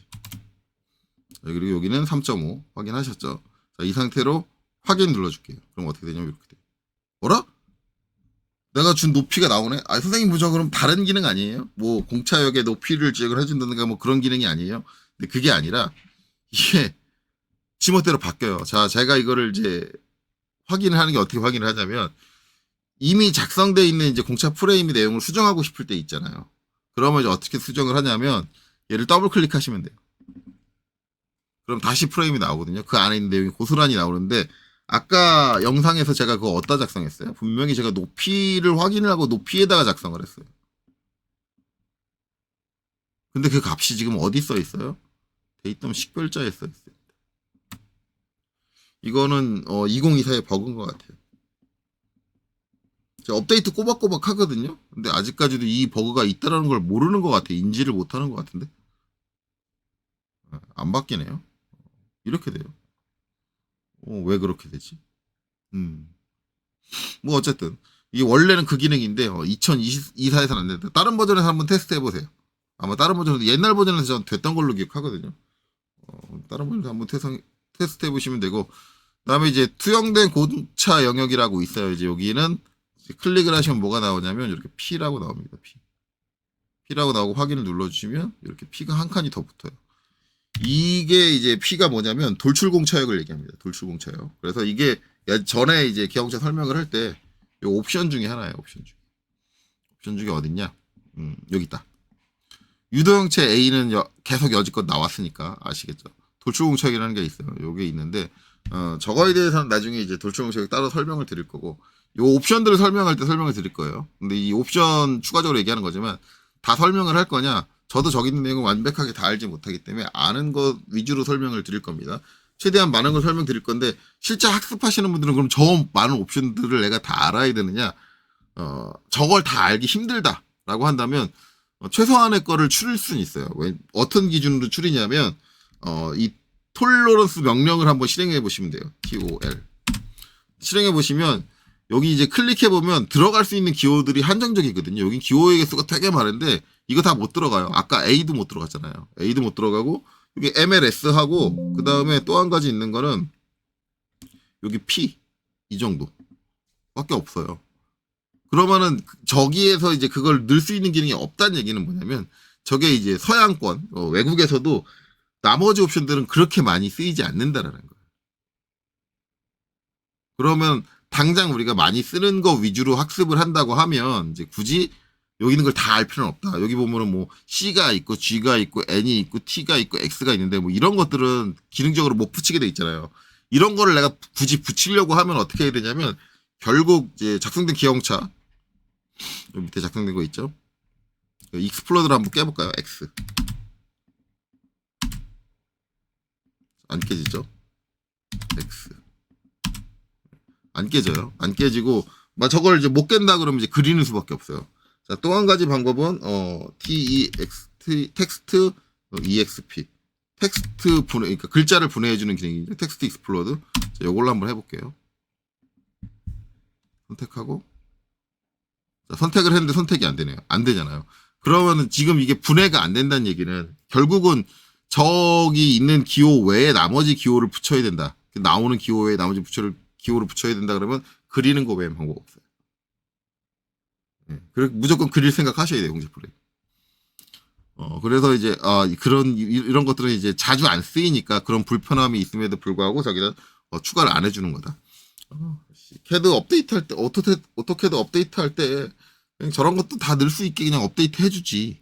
그리고 여기는 3.5 확인하셨죠? 자, 이 상태로 확인 눌러줄게요. 그럼 어떻게 되냐면 이렇게 돼요. 뭐라? 내가 준 높이가 나오네? 선생님 부정 그럼 다른 기능 아니에요? 뭐 공차역의 높이를 지적을 해준다든가 뭐 그런 기능이 아니에요? 근데 그게 아니라 이게 지멋대로 바뀌어요. 자, 제가 이거를 이제 확인을 하는 게 어떻게 확인을 하냐면 이미 작성되어 있는 이제 공차 프레임의 내용을 수정하고 싶을 때 있잖아요. 그러면 이제 어떻게 수정을 하냐면 얘를 더블 클릭하시면 돼요. 그럼 다시 프레임이 나오거든요. 그 안에 있는 내용이 고스란히 나오는데 아까 영상에서 제가 그거 어디다 작성했어요? 분명히 제가 높이를 확인을 하고 높이에다가 작성을 했어요. 근데 그 값이 지금 어디 써 있어요? 데이터 식별자에 써 있어요. 이거는 2024의 버그인 것 같아요. 제가 업데이트 꼬박꼬박 하거든요. 근데 아직까지도 이 버그가 있다는 걸 모르는 것 같아요. 인지를 못하는 것 같은데 안 바뀌네요. 이렇게 돼요. 왜 그렇게 되지? 뭐 어쨌든 이게 원래는 그 기능인데 2024에서는 안 된다. 다른 버전에서 한번 테스트 해보세요. 아마 다른 버전에서 옛날 버전에서 전 됐던 걸로 기억하거든요. 다른 버전에서 한번 테스트 해보시면 되고 그다음에 이제 투영된 공차 영역이라고 있어요. 이제 여기는 클릭을 하시면 뭐가 나오냐면 이렇게 P라고 나옵니다. P라고 나오고 확인을 눌러주시면 이렇게 P가 한 칸이 더 붙어요. 이게 이제 P가 뭐냐면 돌출공차역을 얘기합니다. 돌출공차역. 그래서 이게 전에 이제 기어공차 설명을 할 때 이 옵션 중에 하나예요. 옵션 중에 어딨냐? 여기 있다. 유도형체 A는 계속 여지껏 나왔으니까 아시겠죠? 돌출공차역이라는 게 있어요. 요게 있는데 저거에 대해서는 나중에 이제 돌출공차역 따로 설명을 드릴 거고 요 옵션들을 설명할 때 설명을 드릴 거예요. 근데 이 옵션 추가적으로 얘기하는 거지만 다 설명을 할 거냐? 저도 저기 있는 내용을 완벽하게 다 알지 못하기 때문에 아는 것 위주로 설명을 드릴 겁니다. 최대한 많은 걸 설명드릴 건데 실제 학습하시는 분들은 그럼 저 많은 옵션들을 내가 다 알아야 되느냐? 저걸 다 알기 힘들다라고 한다면 최소한의 거를 추릴 수는 있어요. 왜 어떤 기준으로 추리냐면 이 톨러런스 명령을 한번 실행해 보시면 돼요. TOL 실행해 보시면 여기 이제 클릭해 보면 들어갈 수 있는 기호들이 한정적이거든요. 여기 기호의 개수가 되게 많은데 이거 다 못 들어가요. 아까 A도 못 들어갔잖아요. A도 못 들어가고 여기 MLS 하고 그 다음에 또 한 가지 있는 거는 여기 P 이 정도 밖에 없어요. 그러면은 저기에서 이제 그걸 넣을 수 있는 기능이 없다는 얘기는 뭐냐면 저게 이제 서양권 외국에서도 나머지 옵션들은 그렇게 많이 쓰이지 않는다라는 거예요. 그러면 당장 우리가 많이 쓰는 거 위주로 학습을 한다고 하면 이제 굳이 여기 있는 걸 다 알 필요는 없다. 여기 보면은 뭐 C가 있고 G가 있고 N이 있고 T가 있고 X가 있는데 뭐 이런 것들은 기능적으로 못 붙이게 돼 있잖아요. 이런 거를 내가 굳이 붙이려고 하면 어떻게 해야 되냐면 결국 이제 작성된 기형차 여기 밑에 작성된 거 있죠. 익스플로드를 한번 깨볼까요? X 안 깨지죠? X 안 깨져요. 안 깨지고 저걸 이제 못 깬다 그러면 이제 그리는 수밖에 없어요. 자, 또 한 가지 방법은 텍스트 exp 텍스트 분해 그러니까 글자를 분해해 주는 기능이죠. 텍스트 익스플로드. 자, 요걸로 한번 해 볼게요. 선택하고 자, 선택을 했는데 선택이 안 되네요. 안 되잖아요. 그러면은 지금 이게 분해가 안 된다는 얘기는 결국은 저기 있는 기호 외에 나머지 기호를 붙여야 된다. 나오는 기호 외에 나머지 기호를 붙여야 된다 그러면 그리는 거 외엔 방법 없어요. 무조건 그릴 생각 하셔야 돼요, 공제 프로그램. 그래서 이제, 이런 것들은 이제 자주 안 쓰이니까 그런 불편함이 있음에도 불구하고 자기는 추가를 안 해주는 거다. 캐드 업데이트 할 때, 오토캐드 업데이트 할 때, 그냥 저런 것도 다 넣을 수 있게 그냥 업데이트 해주지.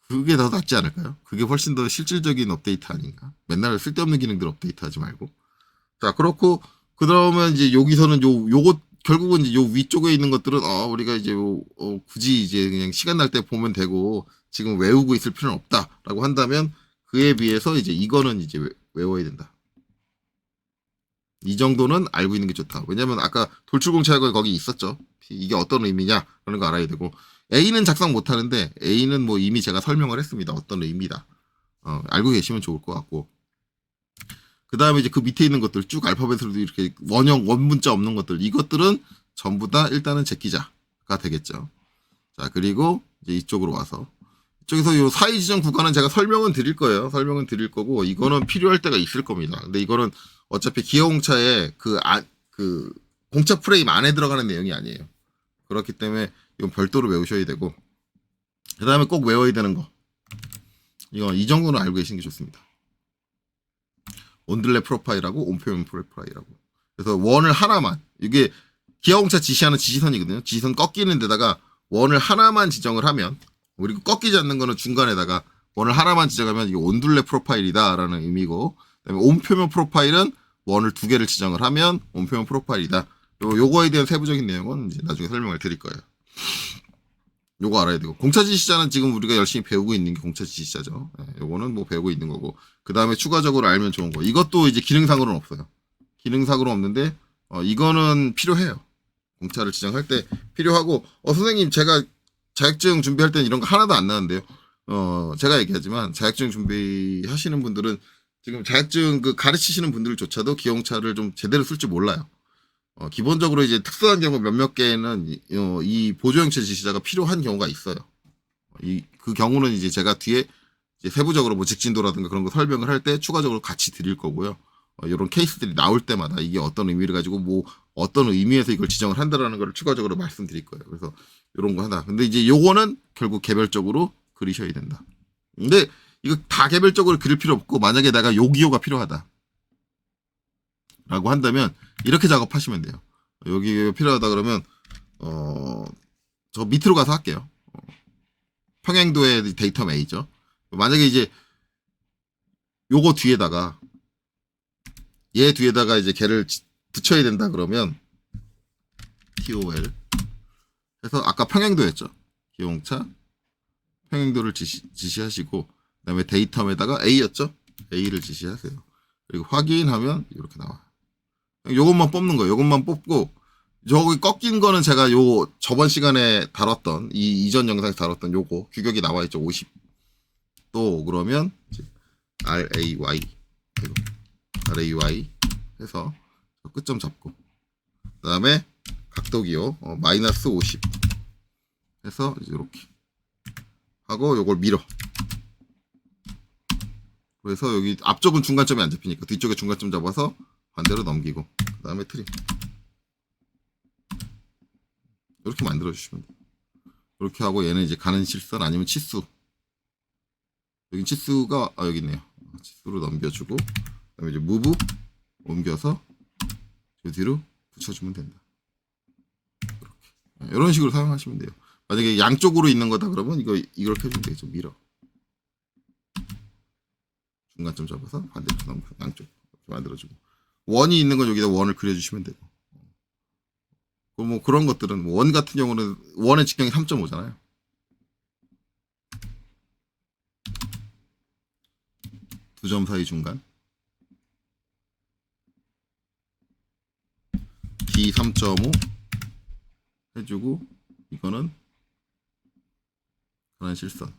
그게 더 낫지 않을까요? 그게 훨씬 더 실질적인 업데이트 아닌가? 맨날 쓸데없는 기능들 업데이트 하지 말고. 자, 그렇고, 그러면 이제 여기서는 요거 결국은 이제 요 위쪽에 있는 것들은 우리가 이제 굳이 이제 그냥 시간 날 때 보면 되고 지금 외우고 있을 필요는 없다라고 한다면 그에 비해서 이제 이거는 이제 외워야 된다. 이 정도는 알고 있는 게 좋다. 왜냐면 아까 돌출공차가 거기 있었죠. 이게 어떤 의미냐 그런 거 알아야 되고 A는 작성 못 하는데 A는 뭐 이미 제가 설명을 했습니다. 어떤 의미다. 알고 계시면 좋을 것 같고. 그 다음에 이제 그 밑에 있는 것들 쭉 알파벳으로도 이렇게 원문자 없는 것들 이것들은 전부 다 일단은 제끼자가 되겠죠. 자, 그리고 이제 이쪽으로 와서 이쪽에서 요 사이 지정 구간은 제가 설명은 드릴 거예요. 설명은 드릴 거고 이거는 필요할 때가 있을 겁니다. 근데 이거는 어차피 기어공차에 그 공차 프레임 안에 들어가는 내용이 아니에요. 그렇기 때문에 이건 별도로 외우셔야 되고 그 다음에 꼭 외워야 되는 거 이건 이 정도는 알고 계시는 게 좋습니다. 온들레 프로파일하고 온표면 프로파일하고 그래서 원을 하나만 이게 기어공차 지시하는 지시선이거든요. 지시선 꺾이는 데다가 원을 하나만 지정을 하면 그리고 꺾이지 않는 거는 중간에다가 원을 하나만 지정하면 이게 온둘레 프로파일이다라는 의미고 그다음에 온표면 프로파일은 원을 두 개를 지정을 하면 온표면 프로파일이다. 요거에 대한 세부적인 내용은 이제 나중에 설명을 드릴 거예요. 요거 알아야 되고 공차 지시자는 지금 우리가 열심히 배우고 있는 게 공차 지시자죠. 요거는 뭐 배우고 있는 거고 그 다음에 추가적으로 알면 좋은 거 이것도 이제 기능상으로는 없어요. 기능상으로는 없는데 이거는 필요해요. 공차를 지정할 때 필요하고 선생님 제가 자격증 준비할 때는 이런 거 하나도 안 나는데요. 제가 얘기하지만 자격증 준비하시는 분들은 지금 자격증 그 가르치시는 분들조차도 기용차를 좀 제대로 쓸 줄 몰라요. 기본적으로 이제 특수한 경우 몇몇 개는 이 보조형체 지시자가 필요한 경우가 있어요. 그 경우는 이제 제가 뒤에 이제 세부적으로 뭐 직진도라든가 그런 거 설명을 할 때 추가적으로 같이 드릴 거고요. 이런 케이스들이 나올 때마다 이게 어떤 의미를 가지고 뭐 어떤 의미에서 이걸 지정을 한다라는 걸 추가적으로 말씀드릴 거예요. 그래서 이런 거 하나. 근데 이제 요거는 결국 개별적으로 그리셔야 된다. 근데 이거 다 개별적으로 그릴 필요 없고 만약에 내가 요 기호가 필요하다. 라고 한다면 이렇게 작업하시면 돼요. 여기 필요하다 그러면 저 밑으로 가서 할게요. 평행도의 데이터 A죠. 만약에 이제 요거 뒤에다가 얘 뒤에다가 이제 걔를 붙여야 된다 그러면 TOL 해서 아까 평행도였죠. 기용차 평행도를 지시하시고 그다음에 데이터에다가 A였죠. A를 지시하세요. 그리고 확인하면 이렇게 나와요. 요것만 뽑는 거예요. 요것만 뽑고 저기 꺾인 거는 제가 요 저번 시간에 다뤘던 이 이전 영상에서 다뤘던 요거 규격이 나와 있죠. 50. 또 그러면 RAY 해서 끝점 잡고 그다음에 각도기호 마이너스 50 해서 이렇게 하고 요걸 밀어. 그래서 여기 앞쪽은 중간점이 안 잡히니까 뒤쪽에 중간점 잡아서 반대로 넘기고 그 다음에 트림 이렇게 만들어 주시면 돼요. 이렇게 하고 얘는 이제 가는 실선 아니면 치수 여기 치수가 여기 있네요. 치수로 넘겨주고 그다음에 이제 move 옮겨서 저 뒤로 붙여주면 된다. 이런 식으로 사용하시면 돼요. 만약에 양쪽으로 있는 거다 그러면 이렇게 해주면 되겠죠. 밀어. 중간점 잡아서 반대쪽 양쪽 이렇게 만들어주고, 원이 있는 건 여기다 원을 그려주시면 되고. 뭐 그런 것들은 원 같은 경우는 원의 직경이 3.5잖아요. 두 점 사이 중간 D 3.5 해주고, 이거는 하나는 실선.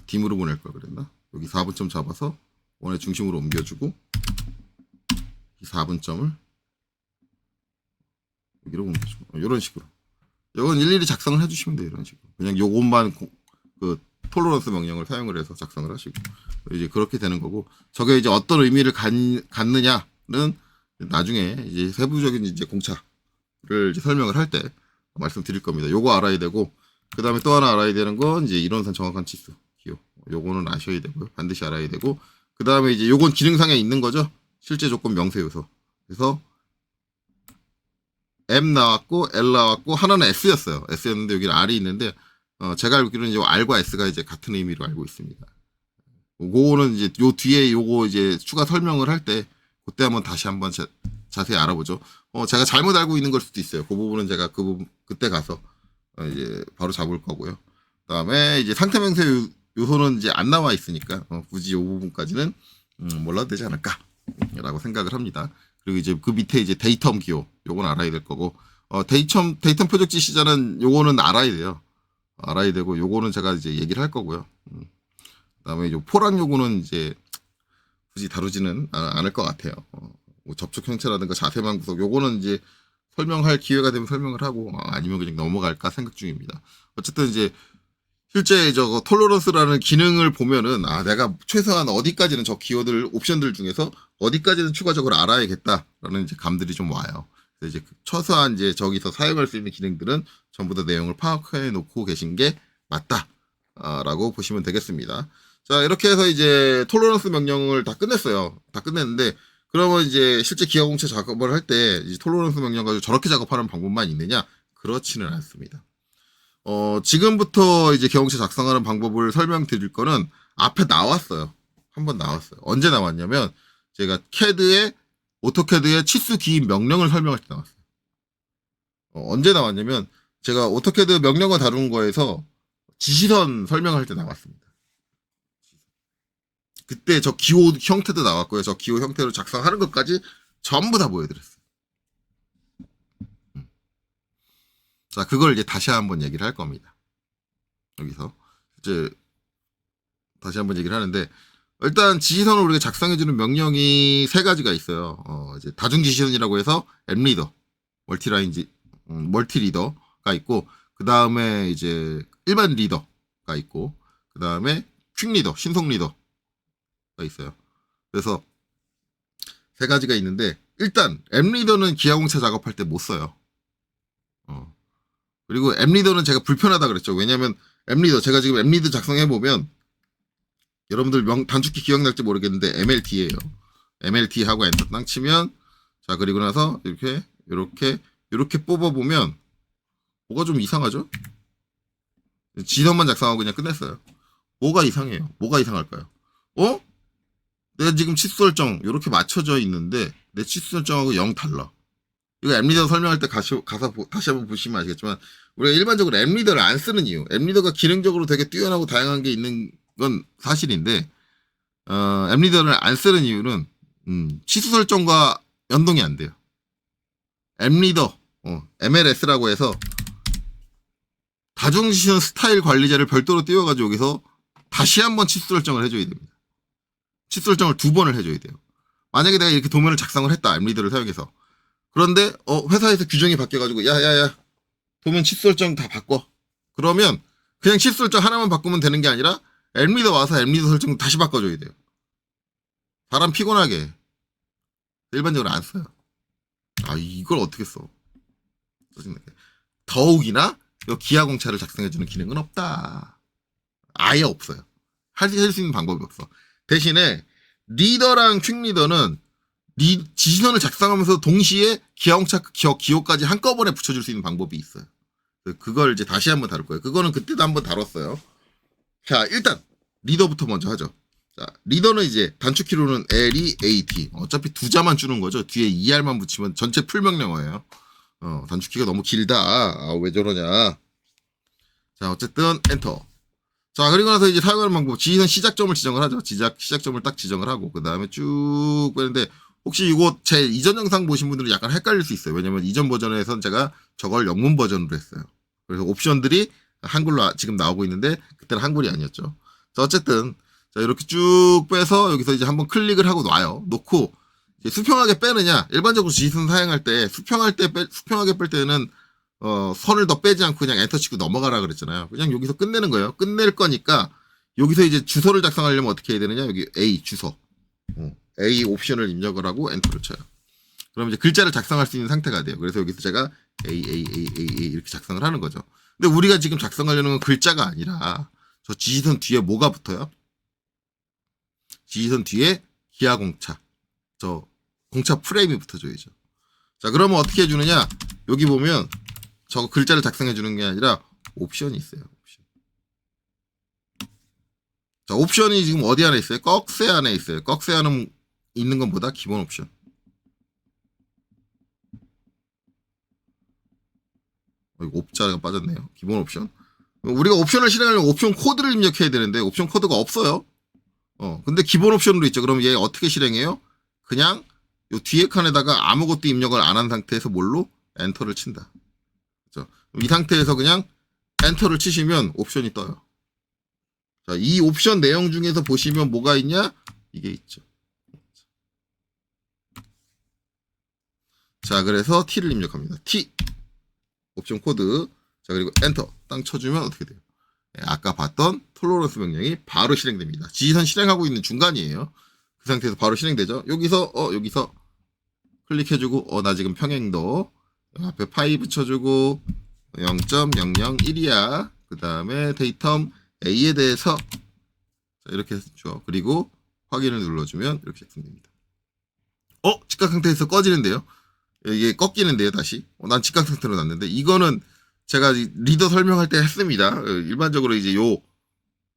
D으로 보낼 걸 그랬나? 여기 4분점 잡아서 원의 중심으로 옮겨주고, 이 4분점을 여기로 옮겨주고, 이런 식으로. 이건 일일이 작성을 해주시면 돼요. 이런 식으로. 그냥 요것만 그 톨러런스 명령을 사용을 해서 작성을 하시고, 이제 그렇게 되는 거고, 저게 이제 어떤 의미를 갖느냐는 나중에 이제 세부적인 이제 공차를 이제 설명을 할 때 말씀드릴 겁니다. 요거 알아야 되고, 그 다음에 또 하나 알아야 되는 건 이제 이론상 정확한 치수 기호. 요거는 아셔야 되고요. 반드시 알아야 되고, 그 다음에 이제 요건 기능상에 있는 거죠. 실제 조건 명세 요소. 그래서 M 나왔고 L 나왔고, 하나는 S였어요. S였는데 여기는 R이 있는데, 제가 알기로는 이제 R과 S가 이제 같은 의미로 알고 있습니다. 그거는 이제 요 뒤에 요거 이제 추가 설명을 할 때 그때 다시 한번 자세히 알아보죠. 제가 잘못 알고 있는 걸 수도 있어요. 그 부분은 제가 그때 가서 이제 바로 잡을 거고요. 그다음에 이제 상태 명세 요소는 이제 안 나와 있으니까 굳이 요 부분까지는 몰라도 되지 않을까라고 생각을 합니다. 그리고 이제 그 밑에 이제 데이텀 기호 요건 알아야 될 거고, 데이텀 표적지 시자는 요거는 알아야 돼요. 알아야 되고, 요거는 제가 이제 얘기를 할 거고요. 그다음에 요 포랑 요거는 이제 굳이 다루지는 않을 것 같아요. 뭐 접촉 형체라든가 자세만 구석 요거는 이제 설명할 기회가 되면 설명을 하고, 아니면 그냥 넘어갈까 생각 중입니다. 어쨌든 이제 실제 저거 톨러런스라는 기능을 보면은 내가 최소한 어디까지는 저 기호들 옵션들 중에서 어디까지는 추가적으로 알아야겠다라는 이제 감들이 좀 와요. 그래서 이제 최소한 이제 저기서 사용할 수 있는 기능들은 전부 다 내용을 파악해 놓고 계신 게 맞다라고 보시면 되겠습니다. 자, 이렇게 해서 이제 톨러런스 명령을 다 끝냈어요. 다 끝냈는데, 그러면 이제 실제 기하공체 작업을 할 때 톨러런스 명령 가지고 저렇게 작업하는 방법만 있느냐? 그렇지는 않습니다. 지금부터 이제 기하공체 작성하는 방법을 설명드릴 거는 앞에 나왔어요. 한번 나왔어요. 언제 나왔냐면, 제가 오토캐드의 치수 기입 명령을 설명할 때 나왔어요. 언제 나왔냐면, 제가 오토캐드 명령을 다룬 거에서 지시선 설명할 때 나왔습니다. 그때 저 기호 형태도 나왔고요. 저 기호 형태로 작성하는 것까지 전부 다 보여드렸어요. 자, 그걸 이제 다시 한번 얘기를 할 겁니다. 여기서 이제 다시 한번 얘기를 하는데, 일단 지시선을 우리가 작성해주는 명령이 세 가지가 있어요. 이제 다중 지시선이라고 해서 앱리더, 멀티리더가 있고, 그 다음에 이제 일반 리더가 있고, 그 다음에 퀵 리더, 신속 리더. 있어요. 그래서 세 가지가 있는데, 일단 앱리더는 기하공차 작업할 때 못 써요. 그리고 앱리더는 제가 불편하다 그랬죠. 왜냐면 앱리더, 제가 지금 앱리더 작성해 보면 여러분들 단축키 기억날지 모르겠는데 MLT예요. MLT 하고 엔터 땅 치면, 자, 그리고 나서 이렇게 뽑아 보면 뭐가 좀 이상하죠? 지선만 작성하고 그냥 끝냈어요. 뭐가 이상해요? 뭐가 이상할까요? 내가 지금 치수 설정 이렇게 맞춰져 있는데 내 치수 설정하고 0 달라. 이거 앱리더 설명할 때 가서 다시 한번 보시면 아시겠지만, 우리가 일반적으로 앱리더를 안 쓰는 이유, 앱리더가 기능적으로 되게 뛰어나고 다양한 게 있는 건 사실인데, 앱리더를 안 쓰는 이유는 치수 설정과 연동이 안 돼요. 앱리더, MLS라고 해서 다중지시선 스타일 관리자를 별도로 띄워가지고 여기서 다시 한번 치수 설정을 해줘야 됩니다. 치수 설정을 2번을 해줘야 돼요. 만약에 내가 이렇게 도면을 작성을 했다, 앱리더를 사용해서. 그런데 회사에서 규정이 바뀌어가지고 야야야, 도면 치수 설정 다 바꿔. 그러면 그냥 치수 설정 하나만 바꾸면 되는 게 아니라 앱리더 와서 앱리더 설정 다시 바꿔줘야 돼요. 사람 피곤하게. 일반적으로 안 써요. 이걸 어떻게 써? 더욱이나 기하공차를 작성해주는 기능은 없다. 아예 없어요. 할 수 있는 방법이 없어. 대신에 리더랑 퀵 리더는 지시선을 작성하면서 동시에 기하공차 기호까지 한꺼번에 붙여줄 수 있는 방법이 있어요. 그걸 이제 다시 한번 다룰 거예요. 그거는 그때도 한번 다뤘어요. 자, 일단 리더부터 먼저 하죠. 자, 리더는 이제 단축키로는 L이 AT. 어차피 두 자만 주는 거죠. 뒤에 ER만 붙이면 전체 풀명령어예요. 단축키가 너무 길다. 왜 저러냐. 자, 어쨌든 엔터. 자, 그리고 나서 이제 사용하는 방법. 지시선 시작점을 지정을 하죠. 시작점을 딱 지정을 하고 그 다음에 쭉 빼는데 혹시 이거 제 이전 영상 보신 분들은 약간 헷갈릴 수 있어요. 왜냐면 이전 버전에선 제가 저걸 영문 버전으로 했어요. 그래서 옵션들이 한글로 지금 나오고 있는데 그때는 한글이 아니었죠. 자, 어쨌든 자, 이렇게 쭉 빼서 여기서 이제 한번 클릭을 하고 놔요. 놓고 이제 수평하게 빼느냐. 일반적으로 지시선 사용할 때 수평하게 뺄 때는 선을 더 빼지 않고 그냥 엔터 치고 넘어가라 그랬잖아요. 그냥 여기서 끝내는 거예요. 끝낼 거니까 여기서 이제 주소를 작성하려면 어떻게 해야 되느냐. 여기 A 주소. A 옵션을 입력을 하고 엔터를 쳐요. 그럼 이제 글자를 작성할 수 있는 상태가 돼요. 그래서 여기서 제가 A 이렇게 작성을 하는 거죠. 근데 우리가 지금 작성하려는 건 글자가 아니라 저 지시선 뒤에 뭐가 붙어요? 지시선 뒤에 기하공차. 저 공차 프레임이 붙어줘야죠. 자, 그러면 어떻게 해주느냐? 여기 보면 저 글자를 작성해주는 게 아니라 옵션이 있어요. 옵션. 자, 옵션이 지금 어디 안에 있어요? 꺽쇠 안에 있어요. 꺽쇠 안에 있는 것보다 기본 옵션. 이거 옵자가 빠졌네요. 기본 옵션. 우리가 옵션을 실행하려면 옵션 코드를 입력해야 되는데 옵션 코드가 없어요. 근데 기본 옵션으로 있죠. 그럼 얘 어떻게 실행해요? 그냥 요 뒤에 칸에다가 아무것도 입력을 안 한 상태에서 뭘로? 엔터를 친다. 그렇죠? 이 상태에서 그냥 엔터를 치시면 옵션이 떠요. 자, 이 옵션 내용 중에서 보시면 뭐가 있냐? 이게 있죠. 자, 그래서 T를 입력합니다. T. 옵션 코드. 자, 그리고 엔터. 땅 쳐주면 어떻게 돼요? 아까 봤던 톨러런스 명령이 바로 실행됩니다. 지시선 실행하고 있는 중간이에요. 그 상태에서 바로 실행되죠. 여기서 클릭해주고 나 지금 평행도 앞에 파이 붙여주고 0.001이야. 그 다음에 데이텀 A에 대해서 이렇게 줘. 그리고 확인을 눌러주면 이렇게 작성됩니다. 직각 상태에서 꺼지는데요. 이게 꺾이는데요. 다시 난 직각 상태로 놨는데 이거는 제가 리더 설명할 때 했습니다. 일반적으로 이제 요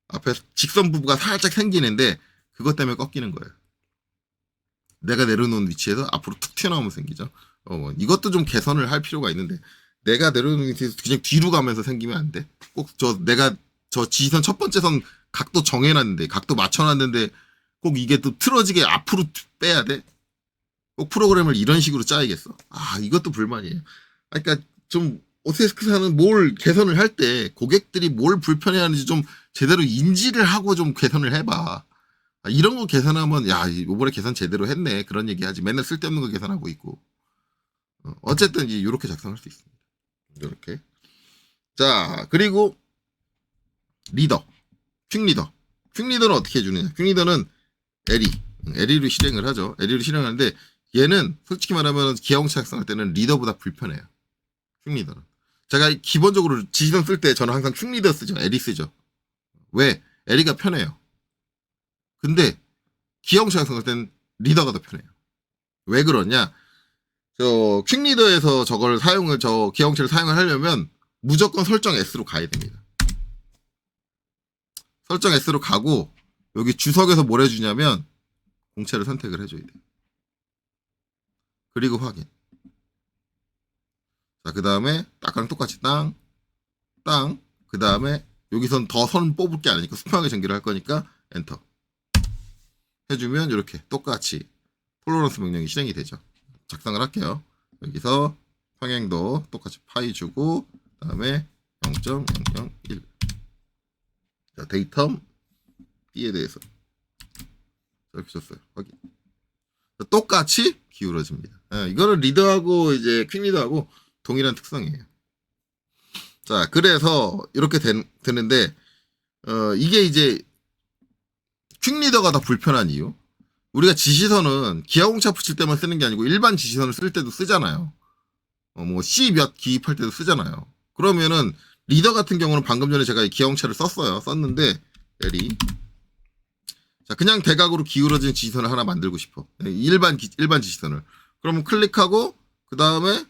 앞에 직선 부부가 살짝 생기는데 그것 때문에 꺾이는 거예요. 내가 내려놓은 위치에서 앞으로 툭 튀어나오면 생기죠. 이것도 좀 개선을 할 필요가 있는데 내가 내려놓은 위치에서 그냥 뒤로 가면서 생기면 안 돼. 꼭 내가 지시선 첫 번째 선 각도 정해놨는데 각도 맞춰놨는데 꼭 이게 또 틀어지게 앞으로 빼야 돼. 꼭 프로그램을 이런 식으로 짜야겠어. 이것도 불만이에요. 그러니까 좀 오세스크사는 뭘 개선을 할 때 고객들이 뭘 불편해하는지 좀 제대로 인지를 하고 좀 개선을 해봐. 이런 거 개선하면 이번에 개선 제대로 했네 그런 얘기하지. 맨날 쓸데없는 거 개선하고 있고. 어쨌든 이제 이렇게 작성할 수 있습니다. 이렇게. 자, 그리고 리더, 퀵 리더. 퀵 리더는 어떻게 해주느냐? 퀵 리더는 LE로 실행을 하죠. LE로 실행하는데 얘는 솔직히 말하면 기하공차 작성할 때는 리더보다 불편해요. 퀵 리더는. 제가 기본적으로 지시선 쓸 때 저는 항상 퀵 리더 쓰죠. LE 쓰죠. 왜? LE가 편해요. 근데 기하공차 작성할 때는 리더가 더 편해요. 왜 그러냐? 퀵 리더에서 기하공차를 사용을 하려면 무조건 설정 S로 가야 됩니다. 설정 S로 가고 여기 주석에서 뭘 해주냐면 공차를 선택을 해줘야 돼요. 그리고 확인. 자, 그 다음에 아까랑 똑같이 땅. 그 다음에 여기선 더 선 뽑을 게 아니니까 수평하게 전개를 할 거니까 엔터. 해주면 이렇게 똑같이 톨러런스 명령이 실행이 되죠. 작성을 할게요. 여기서 평행도 똑같이 파이 주고 그 다음에 0.001. 자, 데이텀 B에 대해서 이렇게 줬어요. 확인. 똑같이 기울어집니다. 이거는 리더하고 이제 퀵 리더하고 동일한 특성이에요. 자, 그래서 이렇게 되는데 이게 이제 퀵 리더가 더 불편한 이유. 우리가 지시선은 기하공차 붙일 때만 쓰는 게 아니고 일반 지시선을 쓸 때도 쓰잖아요. C 몇 기입할 때도 쓰잖아요. 그러면은 리더 같은 경우는 방금 전에 제가 기하공차를 썼는데 LE. 자, 그냥 대각으로 기울어진 지시선을 하나 만들고 싶어. 일반 지시선을. 그러면 클릭하고 그 다음에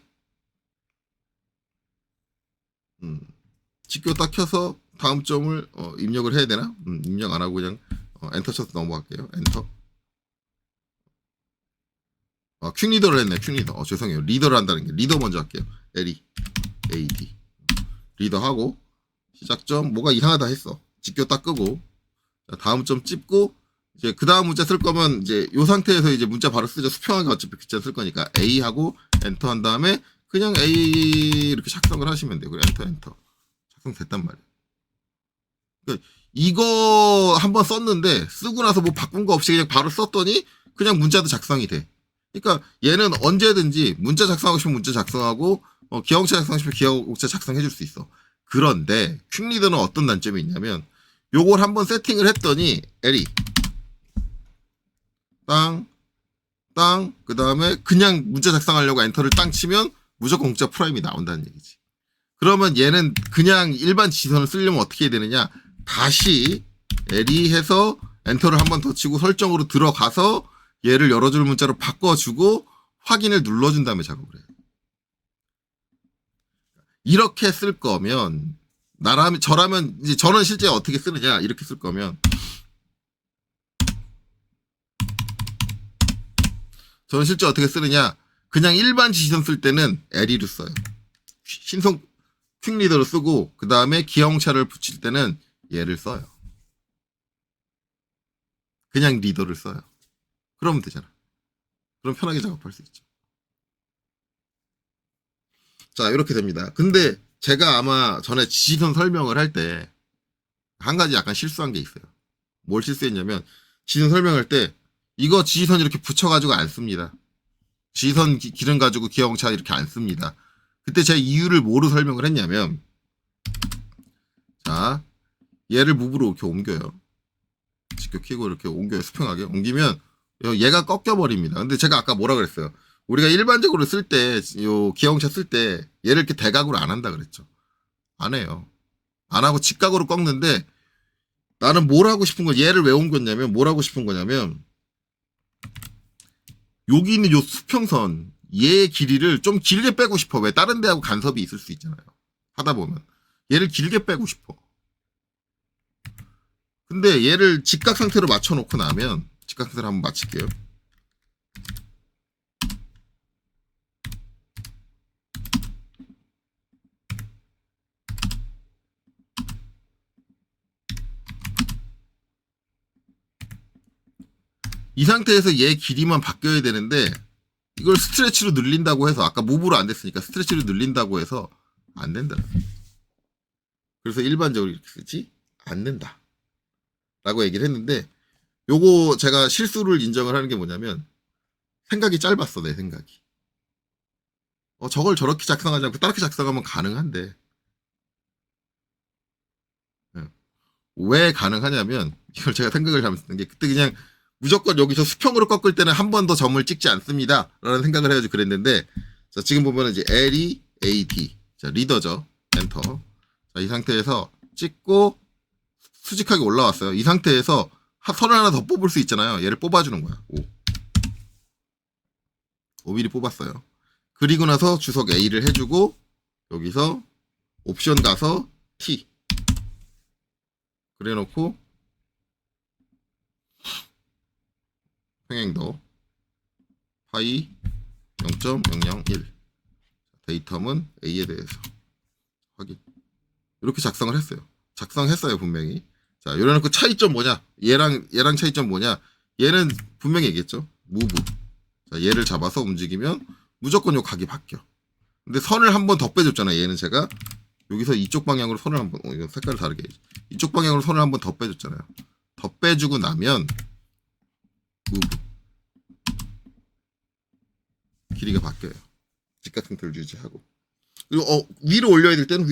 직교 딱 켜서 다음 점을 입력을 해야 되나? 입력 안 하고 그냥 엔터 쳐서 넘어갈게요. 엔터. 퀵 리더를 했네. 퀵 리더. 죄송해요. 리더를 한다는 게 리더 먼저 할게요. LE AD 리더 하고 시작점 뭐가 이상하다 했어. 직교 딱 끄고 자, 다음 점 찝고 이제 그 다음 문자 쓸 거면 이제 요 상태에서 이제 문자 바로 쓰죠. 수평하게 어차피 글자 쓸 거니까 A 하고 엔터 한 다음에 그냥 A 이렇게 작성을 하시면 돼요. 그리고 엔터 작성됐단 말이에요. 그러니까 이거 한번 썼는데 쓰고 나서 뭐 바꾼 거 없이 그냥 바로 썼더니 그냥 문자도 작성이 돼. 그러니까 얘는 언제든지 문자 작성하고 싶으면 문자 작성하고 기어공차 작성하고 싶으면 기어공차 작성해 줄 수 있어. 그런데 퀵리더는 어떤 단점이 있냐면 요걸 한번 세팅을 했더니 LE 땅 그 다음에 그냥 문자 작성하려고 엔터를 땅 치면 무조건 공짜 프라임이 나온다는 얘기지. 그러면 얘는 그냥 일반 지시선을 쓰려면 어떻게 해야 되느냐, 다시 LE 해서 엔터를 한 번 더 치고 설정으로 들어가서 얘를 여러 줄 문자로 바꿔주고 확인을 눌러준 다음에 작업을 해요. 이렇게 쓸 거면 저라면 이제 저는 실제 어떻게 쓰느냐, 이렇게 쓸 거면 저는 실제 어떻게 쓰느냐, 그냥 일반 지시선 쓸 때는 LE로 써요. 신속 퀵리더로 쓰고 그 다음에 기어공차를 붙일 때는 얘를 써요. 그냥 리더를 써요. 그러면 되잖아. 그럼 편하게 작업할 수 있죠. 자, 이렇게 됩니다. 근데 제가 아마 전에 지시선 설명을 할 때 한 가지 약간 실수한 게 있어요. 뭘 실수했냐면 지시선 설명할 때 이거 지시선 이렇게 붙여가지고 안 씁니다. 지시선 기름 가지고 기어공차 이렇게 안 씁니다. 그때 제가 이유를 뭐로 설명을 했냐면, 자, 얘를 무브로 이렇게 옮겨요. 직교 키고 이렇게 옮겨요. 수평하게 옮기면 얘가 꺾여버립니다. 근데 제가 아까 뭐라 그랬어요? 우리가 일반적으로 쓸 때, 요 기어공차 쓸 때 얘를 이렇게 대각으로 안 한다 그랬죠. 안 해요. 안 하고 직각으로 꺾는데, 나는 뭘 하고 싶은 거, 얘를 왜 옮겼냐면 뭘 하고 싶은 거냐면, 여기 있는 요 수평선, 얘의 길이를 좀 길게 빼고 싶어. 왜? 다른 데하고 간섭이 있을 수 있잖아요. 하다 보면. 얘를 길게 빼고 싶어. 근데 얘를 직각 상태로 맞춰놓고 나면, 직각 상태로 한번 맞출게요. 이 상태에서 얘 길이만 바뀌어야 되는데, 이걸 스트레치로 늘린다고 해서, 아까 무브로 안 됐으니까 스트레치로 늘린다고 해서 안 된다. 그래서 일반적으로 이렇게 쓰지 않는다 라고 얘기를 했는데, 요거 제가 실수를 인정을 하는 게 뭐냐면, 생각이 짧았어. 내 생각이. 저걸 저렇게 작성하지 않고 다르게 작성하면 가능한데, 왜 가능하냐면, 이걸 제가 생각을 잘못했던 게, 그때 그냥 무조건 여기서 수평으로 꺾을 때는 한 번 더 점을 찍지 않습니다 라는 생각을 해가지고 그랬는데, 자, 지금 보면 이제 LE AD, 자, 리더죠. 엔터. 자, 이 상태에서 찍고 수직하게 올라왔어요. 이 상태에서 선을 하나 더 뽑을 수 있잖아요. 얘를 뽑아주는 거야. 5mm 뽑았어요. 그리고 나서 주석 A를 해주고 여기서 옵션 가서 T 그래놓고 평행도 파이 0.001 데이텀은 A에 대해서 확인. 이렇게 작성을 했어요. 작성했어요, 분명히. 자, 이래놓고 차이점 뭐냐? 얘랑 차이점 뭐냐? 얘는 분명히 얘기했죠. 무브. 자, 얘를 잡아서 움직이면 무조건 요 각이 바뀌어. 근데 선을 한 번 더 빼줬잖아요. 얘는 제가 여기서 이쪽 방향으로 선을 한 번, 이거 색깔을 다르게 해야지. 이쪽 방향으로 선을 한 번 더 빼줬잖아요. 더 빼주고 나면 무브. 길이가 바뀌어요. 직각 상태를 유지하고. 그리고 위로 올려야 될 때는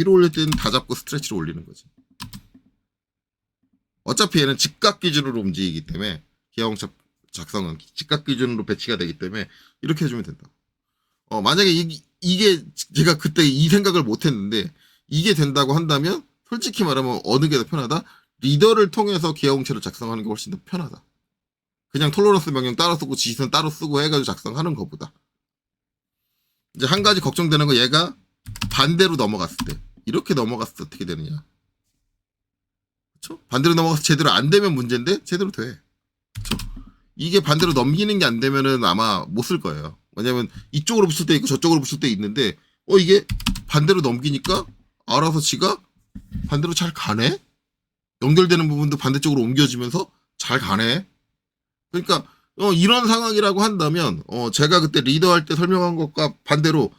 다 잡고 스트레치로 올리는 거지. 어차피 얘는 직각 기준으로 움직이기 때문에 기어공차 작성은 직각 기준으로 배치가 되기 때문에 이렇게 해주면 된다. 만약에 이게 제가 그때 이 생각을 못했는데 이게 된다고 한다면 솔직히 말하면 어느 게 더 편하다? 리더를 통해서 기어공차를 작성하는 게 훨씬 더 편하다. 그냥 톨러런스 명령 따로 쓰고 지시선 따로 쓰고 해가지고 작성하는 것보다. 이제 한 가지 걱정되는 거 얘가 반대로 넘어갔을 때 이렇게 넘어갔을 때 어떻게 되느냐. 그렇죠? 반대로 넘어가서 제대로 안 되면 문제인데 제대로 돼. 그렇죠? 이게 반대로 넘기는 게 안 되면은 아마 못 쓸 거예요. 왜냐면 이쪽으로 붙을 때 있고 저쪽으로 붙을 때 있는데 이게 반대로 넘기니까 알아서 지가 반대로 잘 가네? 연결되는 부분도 반대쪽으로 옮겨지면서 잘 가네? 그러니까 이런 상황이라고 한다면 제가 그때 리더할 때 설명한 것과 반대로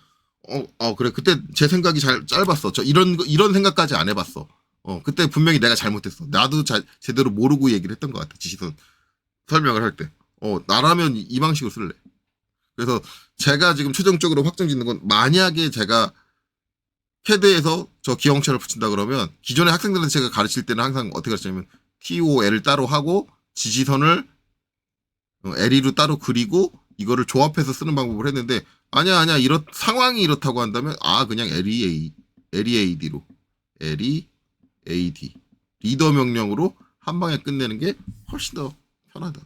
그래 그때 제 생각이 잘 짧았어. 저 이런 생각까지 안 해봤어. 그때 분명히 내가 잘못했어. 나도 제대로 모르고 얘기를 했던 것 같아. 지시선 설명을 할 때. 나라면 이 방식으로 쓸래. 그래서 제가 지금 최종적으로 확정 짓는 건 만약에 제가 캐드에서 저 기형체를 붙인다 그러면 기존의 학생들한테 제가 가르칠 때는 항상 어떻게 가르치냐면 TOL을 따로 하고 지시선을 LE로 따로 그리고 이거를 조합해서 쓰는 방법을 했는데 아니야 상황이 이렇다고 한다면 그냥 LEAD로 LEAD 리더 명령으로 한 방에 끝내는 게 훨씬 더 편하다.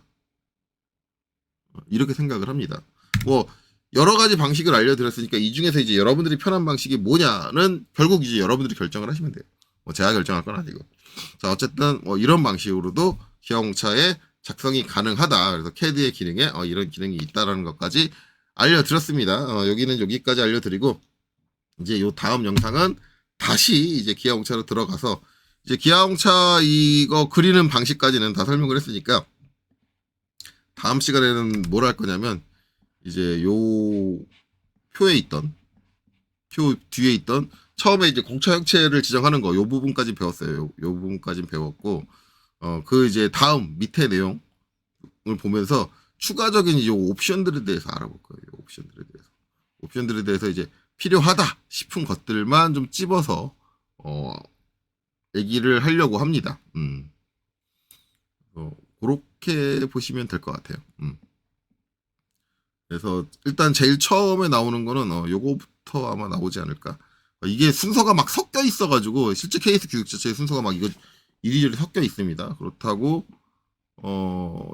이렇게 생각을 합니다. 여러 가지 방식을 알려드렸으니까 이 중에서 이제 여러분들이 편한 방식이 뭐냐는 결국 이제 여러분들이 결정을 하시면 돼요. 제가 결정할 건 아니고. 자, 어쨌든 이런 방식으로도 기아공차의 작성이 가능하다. 그래서 캐드의 기능에 이런 기능이 있다라는 것까지 알려드렸습니다. 여기는 여기까지 알려드리고 이제 요 다음 영상은 다시 이제 기아공차로 들어가서 이제 기아공차 이거 그리는 방식까지는 다 설명을 했으니까 다음 시간에는 뭘 할 거냐면 이제 요 표 뒤에 있던 처음에 이제 공차 형체를 지정하는 거 요 부분까지 배웠어요. 요 부분까지 배웠고 그 이제 다음 밑에 내용을 보면서 추가적인 이 옵션들에 대해서 알아볼 거예요. 옵션들에 대해서 이제 필요하다 싶은 것들만 좀 찝어서 얘기를 하려고 합니다. 그렇게 보시면 될 것 같아요. 그래서 일단 제일 처음에 나오는 거는 요거부터 아마 나오지 않을까. 이게 순서가 막 섞여 있어가지고 실제 케이스 교육 자체의 순서가 막 이거 이리저리 섞여 있습니다. 그렇다고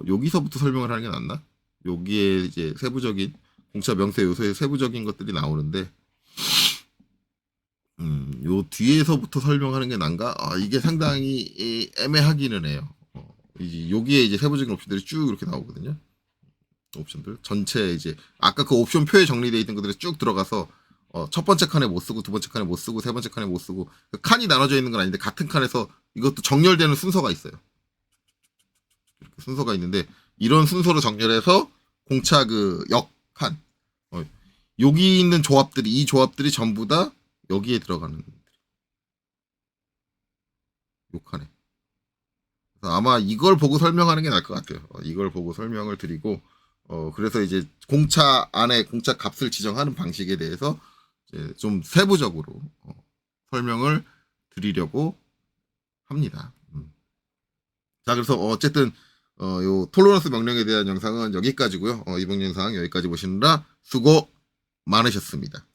여기서부터 설명을 하는 게 낫나? 여기에 이제 세부적인 공차 명세 요소의 세부적인 것들이 나오는데 요 뒤에서부터 설명하는 게 난가? 이게 상당히 애매하기는 해요. 여기에 이제 세부적인 옵션들이 쭉 이렇게 나오거든요. 옵션들 전체 이제 아까 그 옵션 표에 정리되어 있던 것들이 쭉 들어가서 첫 번째 칸에 못 쓰고 두 번째 칸에 못 쓰고 세 번째 칸에 못 쓰고 그 칸이 나눠져 있는 건 아닌데 같은 칸에서 이것도 정렬되는 순서가 있어요. 이렇게 순서가 있는데 이런 순서로 정렬해서 공차 그 역칸 여기 있는 조합들이 이 조합들이 전부 다 여기에 들어가는 요 칸에. 그래서 아마 이걸 보고 설명하는 게 나을 것 같아요. 이걸 보고 설명을 드리고 그래서 이제 공차 안에 공차 값을 지정하는 방식에 대해서 이제 좀 세부적으로 설명을 드리려고 합니다. 자, 그래서 어쨌든 요 톨러런스 명령에 대한 영상은 여기까지고요. 이번 영상 여기까지 보시느라 수고 많으셨습니다.